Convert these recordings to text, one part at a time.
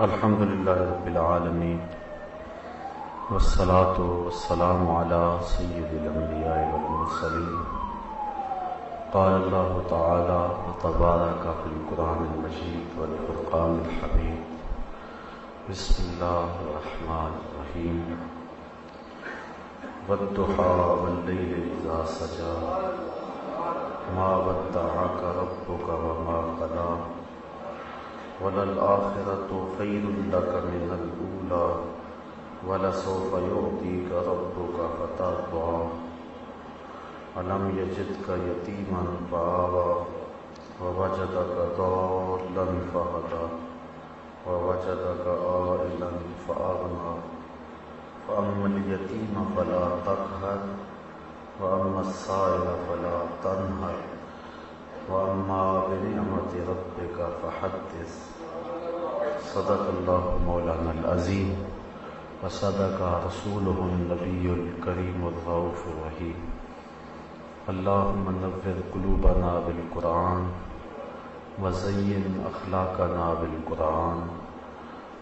الحمد للہ رب العالمین والصلاة والسلام علی سید الانبیاء والمرسلین قال اللہ تعالی وتبارک فی القرآن المجید والفرقان الحمید بسم اللہ الرحمن الرحیم والضحی واللیل اذا سجی ما ودعک ربک وما قلی وَلَلْآخِرَةُ خَيْرٌ لَكَ مِنَ الْأُولَى وَلَسَوْفَ يُعْطِيكَ رَبُّكَ فَتَرْضَىٰ أَلَمْ يَجِدْكَ يَتِيمًا فَآوَىٰ وَوَجَدَكَ ضَالًّا فَهَدَىٰ وَوَجَدَكَ عَائِلًا فَأَغْنَىٰ فَأَمَّا الْيَتِيمَ فَلَا تَقْهَرْ وَأَمَّا السَّائِلَ فَلَا تَنْهَرْ وَأَمَّا بِنِعْمَةِ رَبِّكَ فَحَدِّثْ صدق اللہ مولانا العظیم وصدق رسولہ النبی الکریم الرؤوف الرحیم اللہم نور قلوبنا بالقرآن وزین اخلاقنا بالقرآن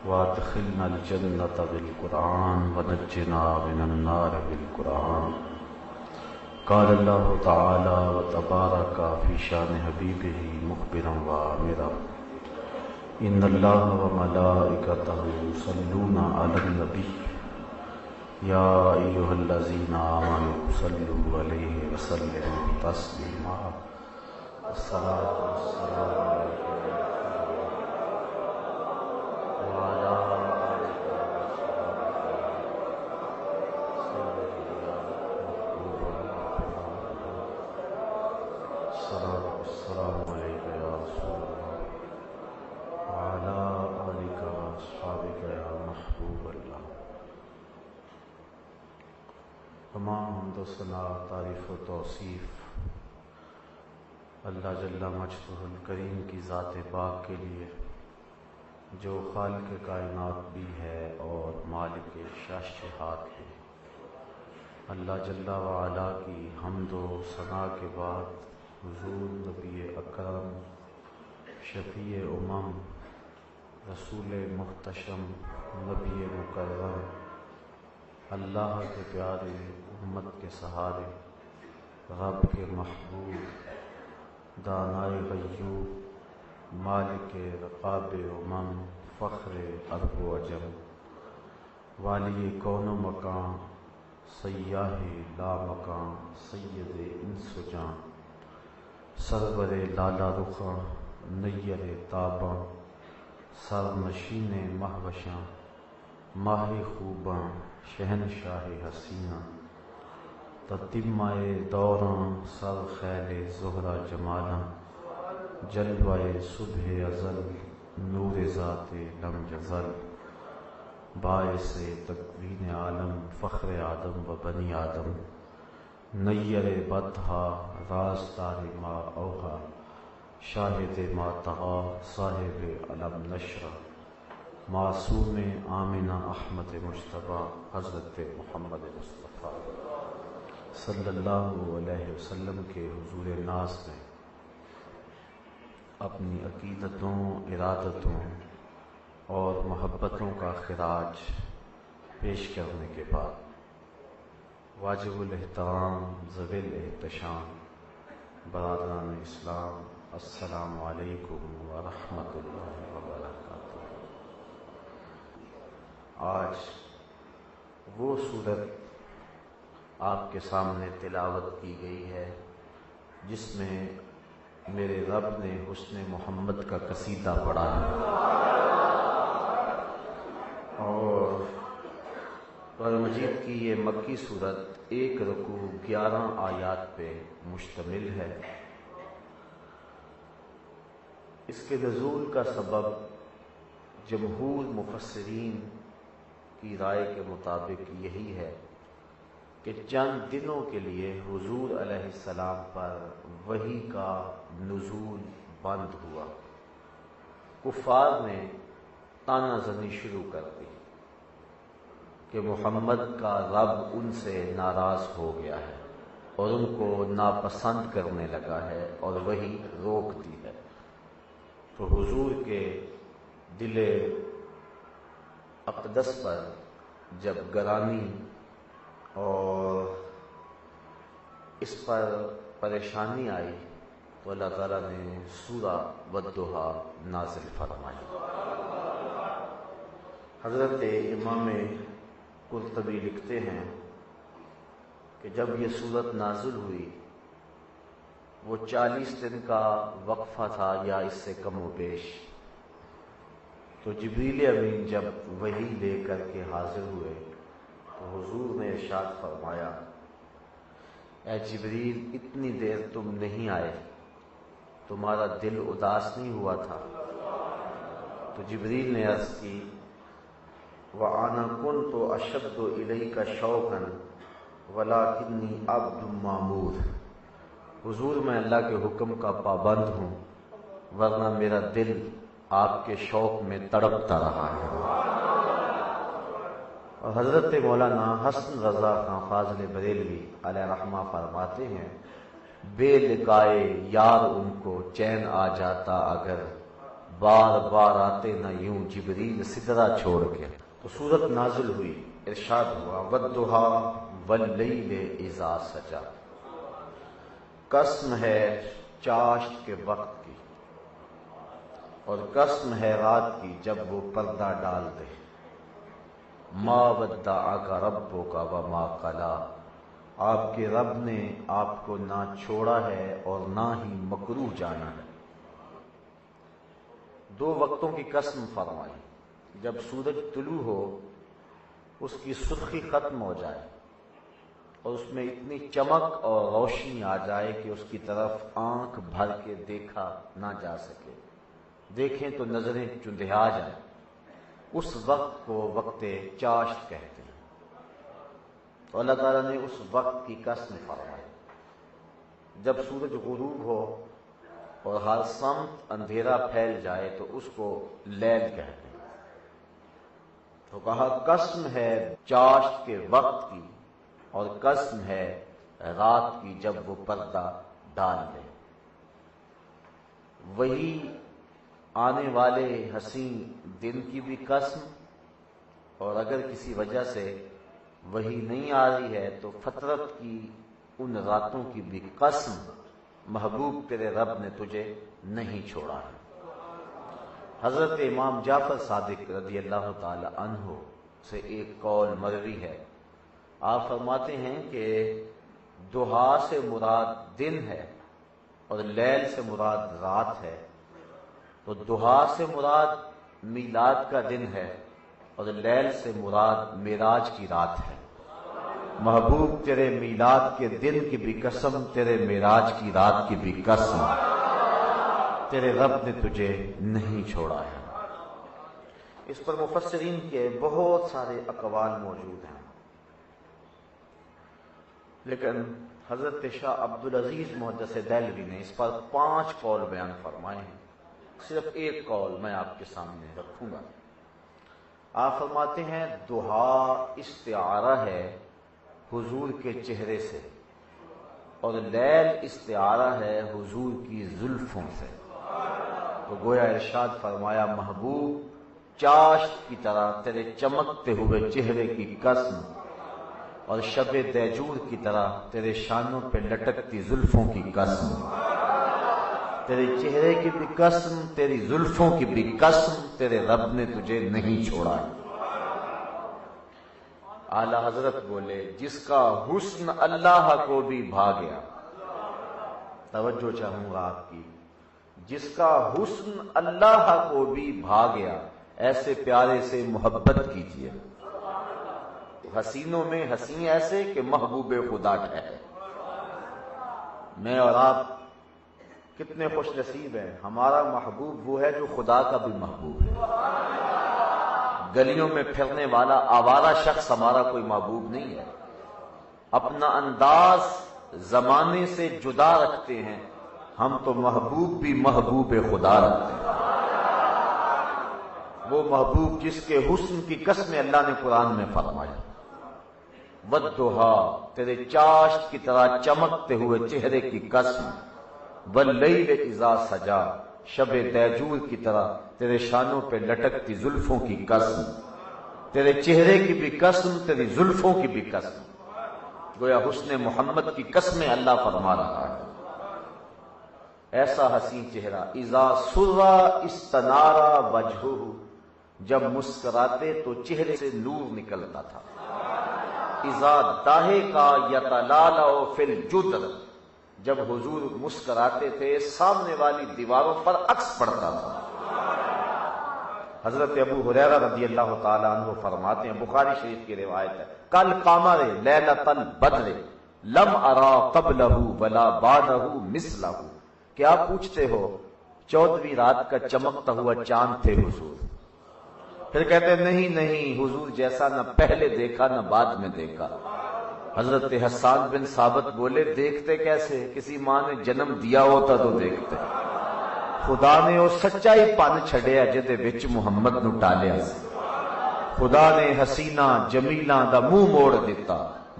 وادخلنا الجنة بالقرآن ونجنا من النار بالقرآن قال اللہ تعالی وتبارک فی شان حبیبہ مخبرا وآمرا ان اللہ وملائکتہ یصلون علی النبی یا ایھا الذین آمنوا صلوا علیہ وسلموا تسلیما الصلاۃ والسلام تمام حمد و ثنا تعریف و توصیف اللہ جل مجدہ الکریم کی ذات پاک کے لیے جو خالق کائنات بھی ہے اور مالک شاشہات بھی۔ اللہ جل وعلا کی حمد و ثنا کے بعد حضور نبی اکرم شفیع امم رسول محتشم نبی مکرم اللہ کے پیارے امت کے سہارے رب کے محبوب دانائے غیوب مالک رقاب امم فخر عرب و عجم والی کون و مکان سیاہ لا مکان سید انس و جان سرور لالا رخاں نیر تاباں سر نشین مہوشاں ماہ خوباں شہنشاہ حسینہ تتمہ دوراں سر خیل زہرہ جمالاں جلوہ صبح ازل نور ذات لم یزل باعث تکوین عالم فخر آدم و بنی آدم نیر بدہا رازدار ما اوہا شاہد ما طغا صاحب علم نشرہ معصوم آمنہ احمد مجتبیٰ حضرت محمد مصطفیٰ صلی اللہ علیہ وسلم کے حضور ناز میں اپنی عقیدتوں ارادتوں اور محبتوں کا خراج پیش کرنے کے بعد واجب الاحترام ذوی الاحتشام برادران اسلام السلام علیکم ورحمۃ اللہ وبرکاتہ۔ آج وہ سورت آپ کے سامنے تلاوت کی گئی ہے جس میں میرے رب نے حسن محمد کا قصیدہ پڑھا ہے اور قرآن مجید کی یہ مکی سورت 1 رکوع 11 آیات پہ مشتمل ہے۔ اس کے نزول کا سبب جمہور مفسرین کی رائے کے مطابق یہی ہے کہ چند دنوں کے لیے حضور علیہ السلام پر وحی کا نزول بند ہوا۔ کفار نے طعنہ زنی شروع کر دی کہ محمد کا رب ان سے ناراض ہو گیا ہے اور ان کو ناپسند کرنے لگا ہے اور وحی روک دی ہے۔ تو حضور کے دل اقدس پر جب گرانی اور اس پر پریشانی آئی تو اللہ تعالیٰ نے سورہ والضحیٰ نازل فرمائی۔ حضرت امام قرطبی لکھتے ہیں کہ جب یہ سورت نازل ہوئی وہ 40 دن کا وقفہ تھا یا اس سے کم و بیش، تو جبریل امین جب وحی لے کر کے حاضر ہوئے تو حضور نے ارشاد فرمایا، اے جبریل اتنی دیر تم نہیں آئے، تمہارا دل اداس نہیں ہوا تھا؟ تو جبریل نے عرض کی، وَأَنَا كُنْتُ أَشَدُّ إِلَيْكَ شَوْقًا وَلَكِنِّي عَبْدٌ مَّأْمُورٌ، حضور میں اللہ کے حکم کا پابند ہوں، ورنہ میرا دل آپ کے شوق میں تڑپتا رہا ہے۔ اور حضرت مولانا حسن رضا خان فاضل بریلوی علیہ رحمہ فرماتے ہیں، بے لقائے یار ان کو چین آ جاتا اگر، بار بار آتے نہ یوں جبریل سدرہ چھوڑ کے۔ تو سورت نازل ہوئی، ارشاد ہوا، والضحیٰ واللیل اذا سجا، قسم ہے چاشت کے وقت کی اور قسم ہے رات کی جب وہ پردہ ڈال دے، ما ودعک ربک وما قلی، آپ کے رب نے آپ کو نہ چھوڑا ہے اور نہ ہی مکروہ جانا ہے۔ دو وقتوں کی قسم فرمائی، جب سورج طلوع ہو اس کی سرخی ختم ہو جائے اور اس میں اتنی چمک اور روشنی آ جائے کہ اس کی طرف آنکھ بھر کے دیکھا نہ جا سکے، دیکھیں تو نظریں چندھیا جائیں، اس وقت کو وقت چاشت کہتے ہیں۔ تو اللہ تعالیٰ نے اس وقت کی قسم فرمائی، جب سورج غروب ہو اور ہر سمت اندھیرا پھیل جائے تو اس کو لیل کہتے ہیں۔ تو کہا قسم ہے چاشت کے وقت کی اور قسم ہے رات کی جب وہ پردہ ڈال دے۔ وہی آنے والے حسین دن کی بھی قسم، اور اگر کسی وجہ سے وہی نہیں آ رہی ہے تو فطرت کی ان راتوں کی بھی قسم، محبوب تیرے رب نے تجھے نہیں چھوڑا ہے۔ حضرت امام جعفر صادق رضی اللہ تعالی عنہ سے ایک قول مروی ہے، آپ فرماتے ہیں کہ ضحیٰ سے مراد دن ہے اور لیل سے مراد رات ہے، تو ضحیٰ سے مراد میلاد کا دن ہے اور لیل سے مراد معراج کی رات ہے۔ محبوب تیرے میلاد کے دن کی بھی قسم، تیرے معراج کی رات کی بھی قسم، تیرے رب نے تجھے نہیں چھوڑا ہے۔ اس پر مفسرین کے بہت سارے اقوال موجود ہیں، لیکن حضرت شاہ عبدالعزیز محدث دہلوی نے اس پر 5 قول بیان فرمائے ہیں، صرف ایک قول میں آپ کے سامنے رکھوں گا۔ آپ فرماتے ہیں ضحیٰ استعارہ ہے حضور کے چہرے سے اور لیل استعارہ ہے حضور کی زلفوں سے، تو گویا ارشاد فرمایا، محبوب چاشت کی طرح تیرے چمکتے ہوئے چہرے کی قسم اور شب دیجور کی طرح تیرے شانوں پہ لٹکتی زلفوں کی قسم، تیرے چہرے کی بھی قسم، تیری زلفوں کی بھی قسم، تیرے رب نے تجھے نہیں چھوڑا۔ اعلی حضرت بولے، جس کا حسن اللہ کو بھی بھا گیا، توجہ چاہوں گا آپ کی، جس کا حسن اللہ کو بھی بھا گیا، ایسے پیارے سے محبت کیجیے۔ حسینوں میں حسین ایسے کہ محبوب خدا ٹھہرے۔ میں اور آپ کتنے خوش نصیب ہیں، ہمارا محبوب وہ ہے جو خدا کا بھی محبوب ہے۔ گلیوں میں پھرنے والا آوارہ شخص ہمارا کوئی محبوب نہیں ہے۔ اپنا انداز زمانے سے جدا رکھتے ہیں، ہم تو محبوب بھی محبوب خدا رکھتے ہیں۔ وہ محبوب جس کے حسن کی قسم اللہ نے قرآن میں فرمایا، والضحیٰ تیرے چاشت کی طرح چمکتے ہوئے چہرے کی قسم، واللیل اذا سجا شب دیجور کی طرح تیرے شانوں پہ لٹکتی زلفوں کی قسم، تیرے چہرے کی بھی قسم، تیری زلفوں کی بھی قسم، گویا حسن محمد کی قسمیں اللہ فرما رہا ہے۔ ایسا حسین چہرہ، اذا سرا استنارا وجہہ، جب مسکراتے تو چہرے سے نور نکلتا تھا۔ اذا ضاحکا یتلالأ فی الجدر، جب حضور مسکراتے تھے سامنے والی دیواروں پر عکس پڑتا تھا۔ حضرت ابو ہریرہ رضی اللہ تعالی عنہ فرماتے ہیں، بخاری شریف کی روایت ہے، کل قمر لیلۃ البدر لم ارا قبلہ ولا بعدہ مثلہ، کیا پوچھتے ہو 14ویں رات کا چمکتا ہوا چاند تھے حضور۔ پھر کہتے نہیں حضور جیسا نہ پہلے دیکھا نہ بعد میں دیکھا۔ حضرت حسان بن ثابت بولے، دیکھتے کیسے؟ کسی ماں نے جنم دیا ہوتا تو دیکھتے۔ خدا نے وہ سچائی پن چھڑیا جدے وچ محمد نو ٹالیا سی۔ خدا نے حسینہ جمیلاں دا منہ موڑ دیتا،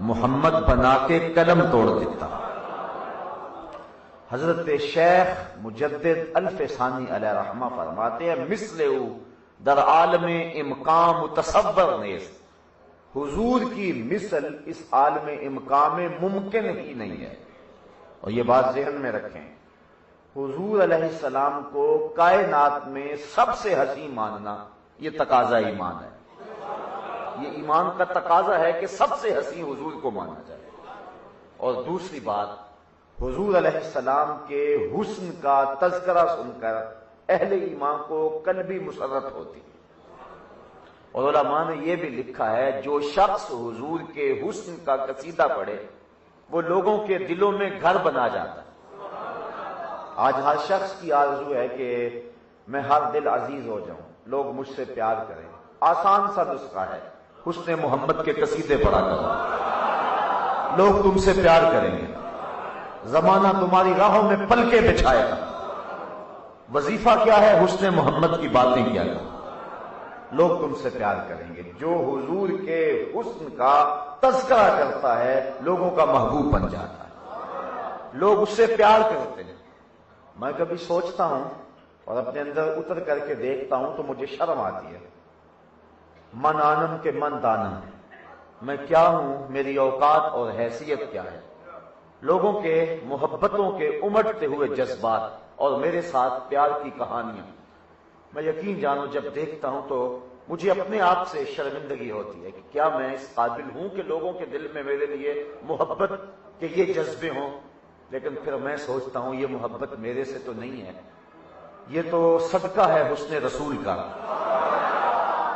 محمد بنا کے قلم توڑ دیتا۔ حضرت شیخ مجدد الف ثانی علیہ رحمہ فرماتے ہیں، مثلہ در عالم امکان متصور نیست، حضور کی مثل اس عالم امکان میں ممکن ہی نہیں ہے۔ اور یہ بات ذہن میں رکھیں، حضور علیہ السلام کو کائنات میں سب سے حسین ماننا یہ تقاضا ایمان ہے۔ یہ ایمان کا تقاضا ہے کہ سب سے حسین حضور کو مانا جائے۔ اور دوسری بات، حضور علیہ السلام کے حسن کا تذکرہ سن کر اہل ایمان کو قلبی مسرت ہوتی ہے۔ اور علماء نے یہ بھی لکھا ہے، جو شخص حضور کے حسن کا قصیدہ پڑھے وہ لوگوں کے دلوں میں گھر بنا جاتا ہے۔ آج ہر شخص کی آرزو ہے کہ میں ہر دل عزیز ہو جاؤں، لوگ مجھ سے پیار کریں۔ آسان سا نسخہ ہے، حسن محمد کے قصیدے پڑھا کرو، لوگ تم سے پیار کریں گے، زمانہ تمہاری راہوں میں پلکیں بچھائے گا۔ وظیفہ کیا ہے؟ حسن محمد کی باتیں کیا کرو، لوگ تم سے پیار کریں گے۔ جو حضور کے حسن کا تذکرہ کرتا ہے لوگوں کا محبوب بن جاتا ہے، لوگ اس سے پیار کرتے ہیں۔ میں کبھی سوچتا ہوں اور اپنے اندر اتر کر کے دیکھتا ہوں تو مجھے شرم آتی ہے۔ من آنم کے من دانم، میں کیا ہوں، میری اوقات اور حیثیت کیا ہے۔ لوگوں کے محبتوں کے امٹتے ہوئے جذبات اور میرے ساتھ پیار کی کہانیاں، میں یقین جانو جب دیکھتا ہوں تو مجھے اپنے آپ سے شرمندگی ہوتی ہے کہ کیا میں اس قابل ہوں کہ لوگوں کے دل میں میرے لیے محبت کے یہ جذبے ہوں۔ لیکن پھر میں سوچتا ہوں یہ محبت میرے سے تو نہیں ہے، یہ تو صدقہ ہے حسن رسول کا،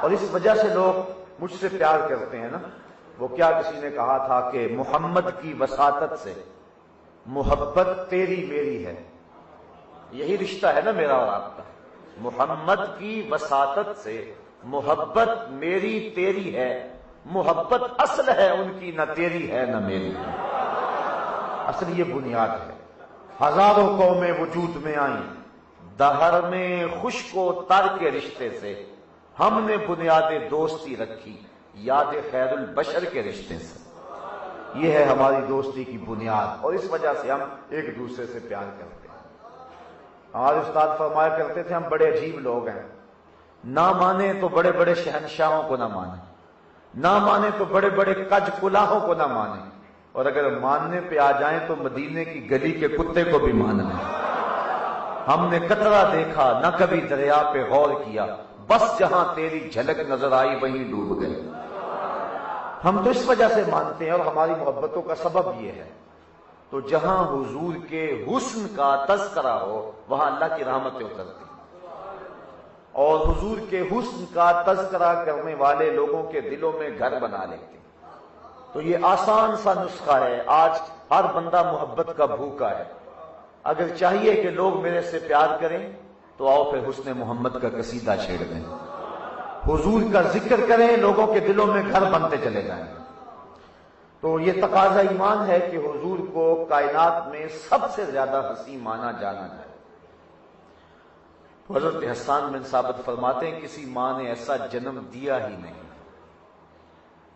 اور اس وجہ سے لوگ مجھ سے پیار کرتے ہیں نا۔ وہ کیا کسی نے کہا تھا کہ محمد کی وساطت سے محبت تیری میری ہے، یہی رشتہ ہے نا میرا اور آپ کا۔ محمد کی وساطت سے محبت میری تیری ہے، محبت اصل ہے ان کی، نہ تیری ہے نہ میری ہے، اصل یہ بنیاد ہے۔ ہزاروں قومیں وجود میں آئیں، دہر میں خشک و تر کے رشتے سے ہم نے بنیاد دوستی رکھی، یاد خیر البشر کے رشتے سے۔ یہ ہے ہماری دوستی کی بنیاد، اور اس وجہ سے ہم ایک دوسرے سے پیار کرتے ہیں۔ ہمارے استاد فرمایا کرتے تھے، ہم بڑے عجیب لوگ ہیں، نہ مانے تو بڑے بڑے شہنشاہوں کو نہ مانے، نہ مانے تو بڑے بڑے کج کلاہوں کو نہ مانے، اور اگر ماننے پہ آ جائیں تو مدینے کی گلی کے کتے کو بھی مان لیں۔ ہم نے قطرہ دیکھا نہ کبھی دریا پہ غور کیا، بس جہاں تیری جھلک نظر آئی وہیں ڈوب گئے۔ ہم تو اس وجہ سے مانتے ہیں، اور ہماری محبتوں کا سبب یہ ہے۔ تو جہاں حضور کے حسن کا تذکرہ ہو وہاں اللہ کی رحمتیں اترتی ہیں، اور حضور کے حسن کا تذکرہ کرنے والے لوگوں کے دلوں میں گھر بنا لیتے ہیں۔ تو یہ آسان سا نسخہ ہے، آج ہر بندہ محبت کا بھوکا ہے۔ اگر چاہیے کہ لوگ میرے سے پیار کریں تو آؤ پھر حسن محمد کا قصیدہ چھیڑ دیں، حضور کا ذکر کریں، لوگوں کے دلوں میں گھر بنتے چلے جائیں۔ تو یہ تقاضا ایمان ہے کہ حضور کو کائنات میں سب سے زیادہ حسین مانا جانا جائے۔ حضرت حسان بن ثابت فرماتے ہیں، کسی ماں نے ایسا جنم دیا ہی نہیں،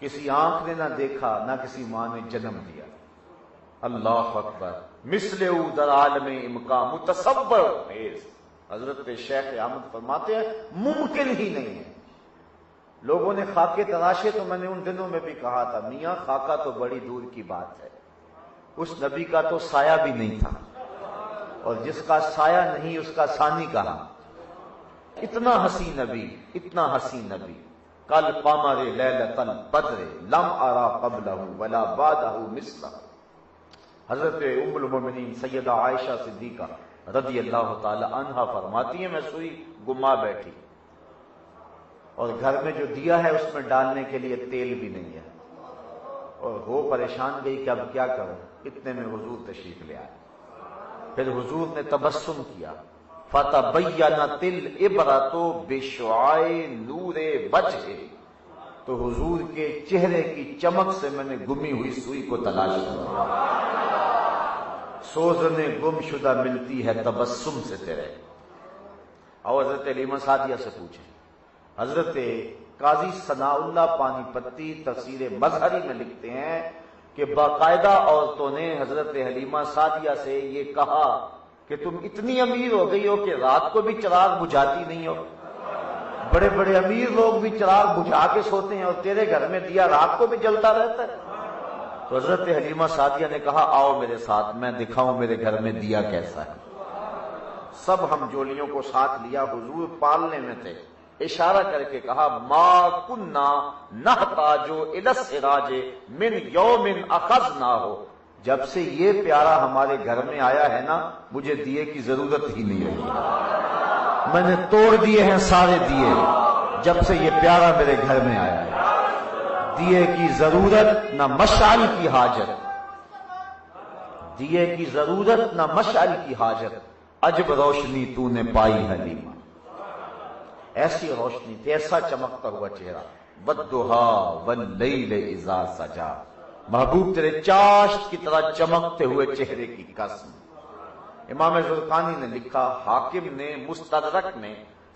کسی آنکھ نے نہ دیکھا نہ کسی ماں نے جنم دیا۔ اللہ اکبر، مثل در عالم امکان متصور نیز، حضرت شیخ احمد فرماتے ہیں ممکن ہی نہیں ہے۔ لوگوں نے خاکے تراشے تو میں نے ان دنوں میں بھی کہا تھا میاں خاکہ تو بڑی دور کی بات ہے، اس نبی کا تو سایہ بھی نہیں تھا، اور جس کا سایہ نہیں اس کا ثانی کہا۔ اتنا حسین نبی، اتنا حسین نبی، کل قمر لیلۃ البدر لم ارا قبلہ ولا بعدہ مثلہ۔ حضرت ام المؤمنین سیدہ عائشہ صدیقہ رضی اللہ تعالی عنہا فرماتی ہیں میں سوئی گما بیٹھی اور گھر میں جو دیا ہے اس میں ڈالنے کے لیے تیل بھی نہیں ہے، اور وہ پریشان گئی کہ اب کیا کروں، اتنے میں حضور تشریف لے آئے۔ پھر حضور نے تبسم کیا، فَتَبَيَّنَتِ الْعِبْرَةُ بِشُعَاعِ نُورِ وَجْهِ، تو حضور کے چہرے کی چمک سے میں نے گمی ہوئی سوئی کو تلاش کیا۔ سوزنے گم شدہ ملتی ہے تبسم سے تیرے۔ اور حضرت علیمہ سعدیہ سے پوچھیں، حضرت قاضی ثناء اللہ پانی پتی تفسیر مظہری میں لکھتے ہیں کہ باقاعدہ عورتوں نے حضرت حلیمہ سعدیہ سے یہ کہا کہ تم اتنی امیر ہو گئی ہو کہ رات کو بھی چراغ بجھاتی نہیں ہو، بڑے بڑے امیر لوگ بھی چراغ بجھا کے سوتے ہیں اور تیرے گھر میں دیا رات کو بھی جلتا رہتا ہے۔ تو حضرت حلیمہ سعدیہ نے کہا آؤ میرے ساتھ میں دکھاؤں میرے گھر میں دیا کیسا ہے۔ سب ہم جولیوں کو ساتھ لیا، حضور پالنے میں تھے، اشارہ کر کے کہا ما کننا نحتاج الی السراج من یوم اخذناہ، جب سے یہ پیارا ہمارے گھر میں آیا ہے نا مجھے دیے کی ضرورت ہی نہیں رہی، میں نے توڑ دیے ہیں سارے دیے جب سے یہ پیارا میرے گھر میں آیا ہے، دیے کی ضرورت نہ مشعل کی حاجت، دیے کی ضرورت نہ مشعل کی حاجت، عجب روشنی تو نے پائی حلیمہ۔ ایسی روشنی تھی، ایسا چمکتا ہوا چہرہ، والضحیٰ واللیل اذا سجا، محبوب تیرے چاشت کی طرح چمکتے ہوئے چہرے کی قسم۔ امام زرقانی نے لکھا، حاکم نے مستدرک میں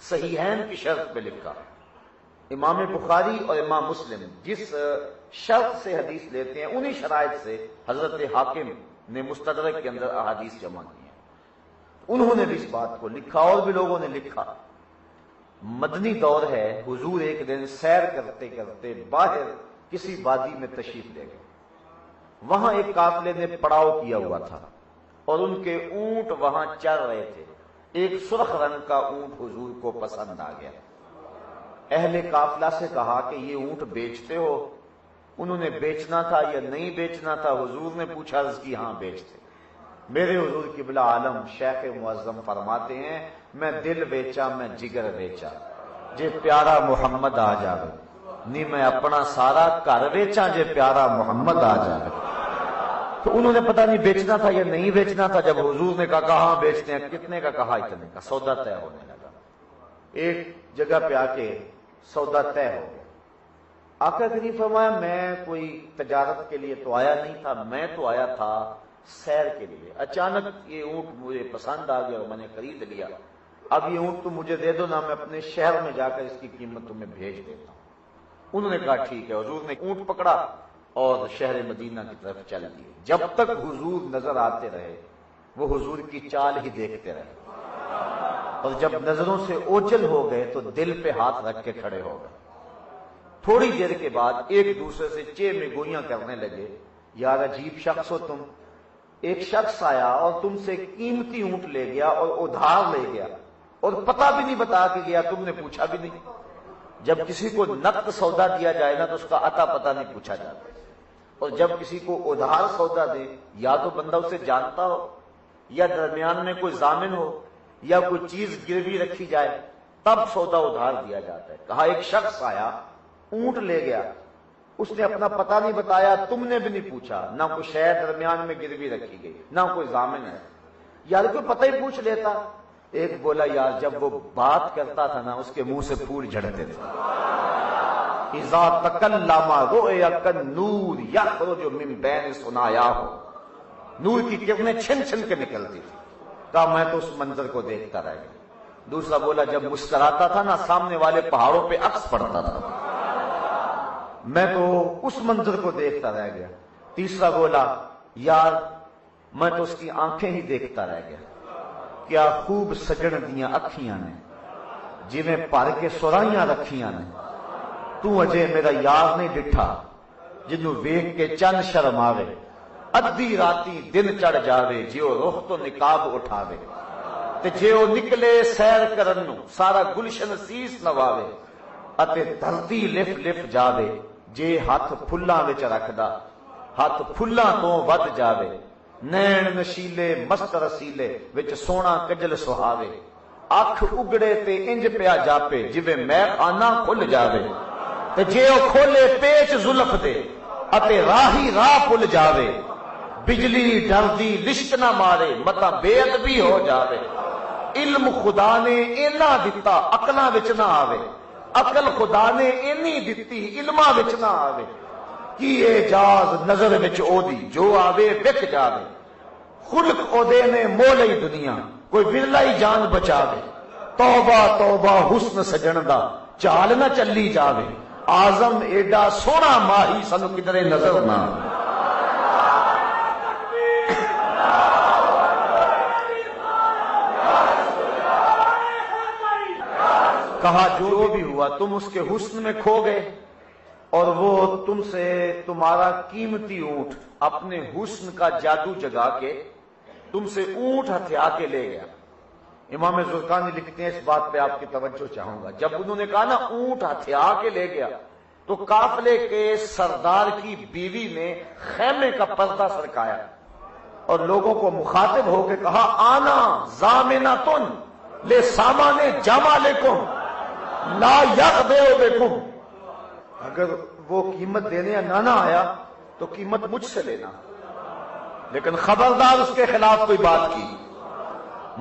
صحیحین کی شرط پہ لکھا، امام بخاری اور امام مسلم جس شرط سے حدیث لیتے ہیں انہی شرائط سے حضرت حاکم نے مستدرک کے اندر احادیث جمع کی ہیں، انہوں نے بھی اس بات کو لکھا اور بھی لوگوں نے لکھا۔ مدنی دور ہے، حضور ایک دن سیر کرتے کرتے باہر کسی وادی میں تشریف لے گئے، وہاں ایک قافلے نے پڑاؤ کیا ہوا تھا اور ان کے اونٹ وہاں چر رہے تھے، ایک سرخ رنگ کا اونٹ حضور کو پسند آ گیا، اہل قافلہ سے کہا کہ یہ اونٹ بیچتے ہو؟ انہوں نے بیچنا تھا یا نہیں بیچنا تھا، حضور نے پوچھا، عرض کی ہاں بیچتے۔ میرے حضور قبلہ عالم شیخ معظم فرماتے ہیں میں دل بیچا میں جگر بیچا، جے پیارا محمد آ جاوے، نہیں میں اپنا سارا گھر بیچا جے پیارا محمد آ جاوے۔ تو انہوں نے پتہ نہیں بیچنا تھا یا نہیں بیچنا تھا، جب حضور نے کہا کہاں بیچتے ہیں، کتنے کا کہا، اتنے کا، سودا طے ہونے لگا، ایک جگہ پہ آ کے سودا طے ہو گیا۔ آقا کریم فرمایا میں کوئی تجارت کے لیے تو آیا نہیں تھا، میں تو آیا تھا سیر کے لیے، اچانک یہ اونٹ مجھے پسند آ گیا اور میں نے خرید لیا، اب یہ اونٹ تو مجھے دے دو نا، میں اپنے شہر میں جا کر اس کی قیمت تمہیں بھیج دیتا ہوں۔ انہوں نے کہا ٹھیک ہے، حضور نے اونٹ پکڑا اور شہر مدینہ کی طرف چل دیے۔ جب تک حضور نظر آتے رہے وہ حضور کی چال ہی دیکھتے رہے، اور جب نظروں سے اوجل ہو گئے تو دل پہ ہاتھ رکھ کے کھڑے ہو گئے۔ تھوڑی دیر کے بعد ایک دوسرے سے چے میں گوئیاں کرنے لگے، یار عجیب شخص ہو تم، ایک شخص آیا اور تم سے قیمتی اونٹ لے گیا اور ادھار لے گیا اور پتہ بھی نہیں بتا کے گیا، تم نے پوچھا بھی نہیں۔ جب کسی کو نقد سودا دیا جائے نا تو اس کا عطا پتہ نہیں پوچھا جاتا، اور جب کسی کو ادھار سودا دے یا تو بندہ اسے جانتا ہو یا درمیان میں کوئی ضامن ہو یا کوئی چیز گروی رکھی جائے تب سودا ادھار دیا جاتا ہے۔ کہا ایک شخص آیا اونٹ لے گیا، اس نے اپنا پتہ نہیں بتایا، تم نے بھی نہیں پوچھا، نہ کوئی شے درمیان میں گروی رکھی گئی نہ کوئی ضامن ہے، یار کوئی پتہ ہی پوچھ لیتا۔ ایک بولا یار جب وہ بات کرتا تھا نا اس کے منہ سے پھول جھڑتے تھے، اذا تکلم رؤیا کالنور یخرج من بین ثنایاہ، نور کی کرنیں چھن چھن کے نکلتی تھی۔ کہا میں تو اس منظر کو دیکھتا رہ گیا۔ دوسرا بولا جب مسکراتا تھا نا سامنے والے پہاڑوں پہ عکس پڑتا تھا، میں تو اس منظر کو دیکھتا رہ گیا۔ تیسرا بولا یار میں تو اس کی آنکھیں ہی دیکھتا رہ گیا، کیا خوب سجن دیاں اکھیاں نے، جویں بھر کے سرائیاں رکھیاں نے، تو اجے میرا یار نہیں ڈٹھا جنوں ویکھ کے چند شرم آوے، ادھی راتی دن چڑھ جاوے جیو رخ تو نقاب اٹھاوے، تے جیو نکلے سیر کرن نو سارا گلشن سیس نواوے، اتے دھرتی لف لف جاوے جے ہاتھ پھلاں وچ رکھدا ہاتھ پھلاں تو ود جاوے، نین نشیلے مست رسیلے وچ سونا کجل سہاوے، اکھ اگڑے تے انج پیا جاپے جویں میں خانہ کھل جاوے، تے جے او کھولے پیچ زلف دے اتے راہی راہ پل جاوے، بجلی ڈردی لشک نہ مارے متا بے ادبی ہو جاوے، علم خدا نے اینا دتا عقلاں وچ نہ آوے، عقل خدا نے اینی دتی علماں وچ نہ آوے، کی اعجاز نظر وچ او دی جو آوے وک جاوے، خلق او دے نے مولئی دنیا کوئی ورلا ہی جان بچاوے، توبہ توبہ حسن سجن دا چال نہ چلی جاوے، آزم ایڈا سونا ماہی سنو کدرے نظر نہ آوے۔ کہا جو بھی ہوا تم اس کے حسن میں کھو گئے اور وہ تم سے تمہارا قیمتی اونٹ اپنے حسن کا جادو جگا کے تم سے اونٹ ہتھیا کے لے گیا۔ امام زرقانی لکھتے ہیں، اس بات پہ آپ کی توجہ چاہوں گا، جب انہوں نے کہا نا اونٹ ہتھیا کے لے گیا تو قافلے کے سردار کی بیوی نے خیمے کا پردہ سرکایا اور لوگوں کو مخاطب ہو کے کہا، آنا ضامنۃ لسامان جمالکم لا یغدر بکم، اگر وہ قیمت دینے نہ آیا تو قیمت مجھ سے لینا، لیکن خبردار اس کے خلاف کوئی بات کی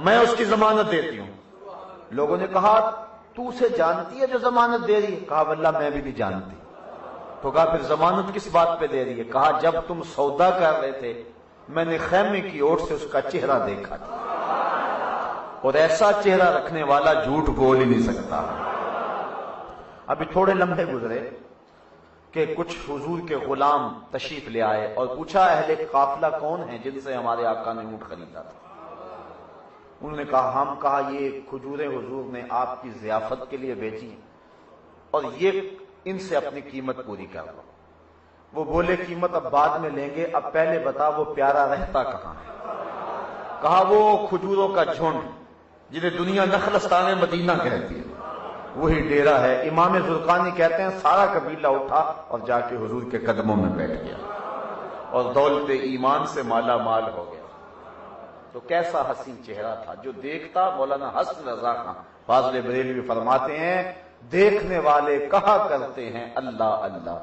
میں اس کی ضمانت دیتی ہوں۔ لوگوں نے کہا تو اسے جانتی ہے جو ضمانت دے رہی ہے؟ کہا واللہ میں بھی نہیں جانتی۔ تو کہا پھر ضمانت کس بات پہ دے رہی ہے؟ کہا جب تم سودا کر رہے تھے میں نے خیمے کی اوٹ سے اس کا چہرہ دیکھا تھا، اور ایسا چہرہ رکھنے والا جھوٹ بول ہی نہیں سکتا۔ ابھی تھوڑے لمحے گزرے کہ کچھ حضور کے غلام تشریف لے آئے اور پوچھا اہل قافلہ کون ہیں جن سے ہمارے آقا نے اونٹ خریدا تھا؟ انہوں نے کہا ہم، کہا یہ کھجوریں حضور نے آپ کی ضیافت کے لیے بیچی ہیں اور یہ ان سے اپنی قیمت پوری کر لو۔ وہ بولے قیمت اب بعد میں لیں گے، اب پہلے بتا وہ پیارا رہتا کہاں ہے؟ کہا وہ کھجوروں کا جھنڈ جنہیں دنیا نخلستان مدینہ کہتی ہے وہی ڈیرا ہے۔ امام زرقانی کہتے ہیں سارا قبیلہ اٹھا اور جا کے حضور کے قدموں میں بیٹھ گیا اور دولت ایمان سے مالا مال ہو گیا۔ تو کیسا حسین چہرہ تھا جو دیکھتا مولانا حسن رضا خان فاضل بریلوی فرماتے ہیں دیکھنے والے کہا کرتے ہیں اللہ اللہ،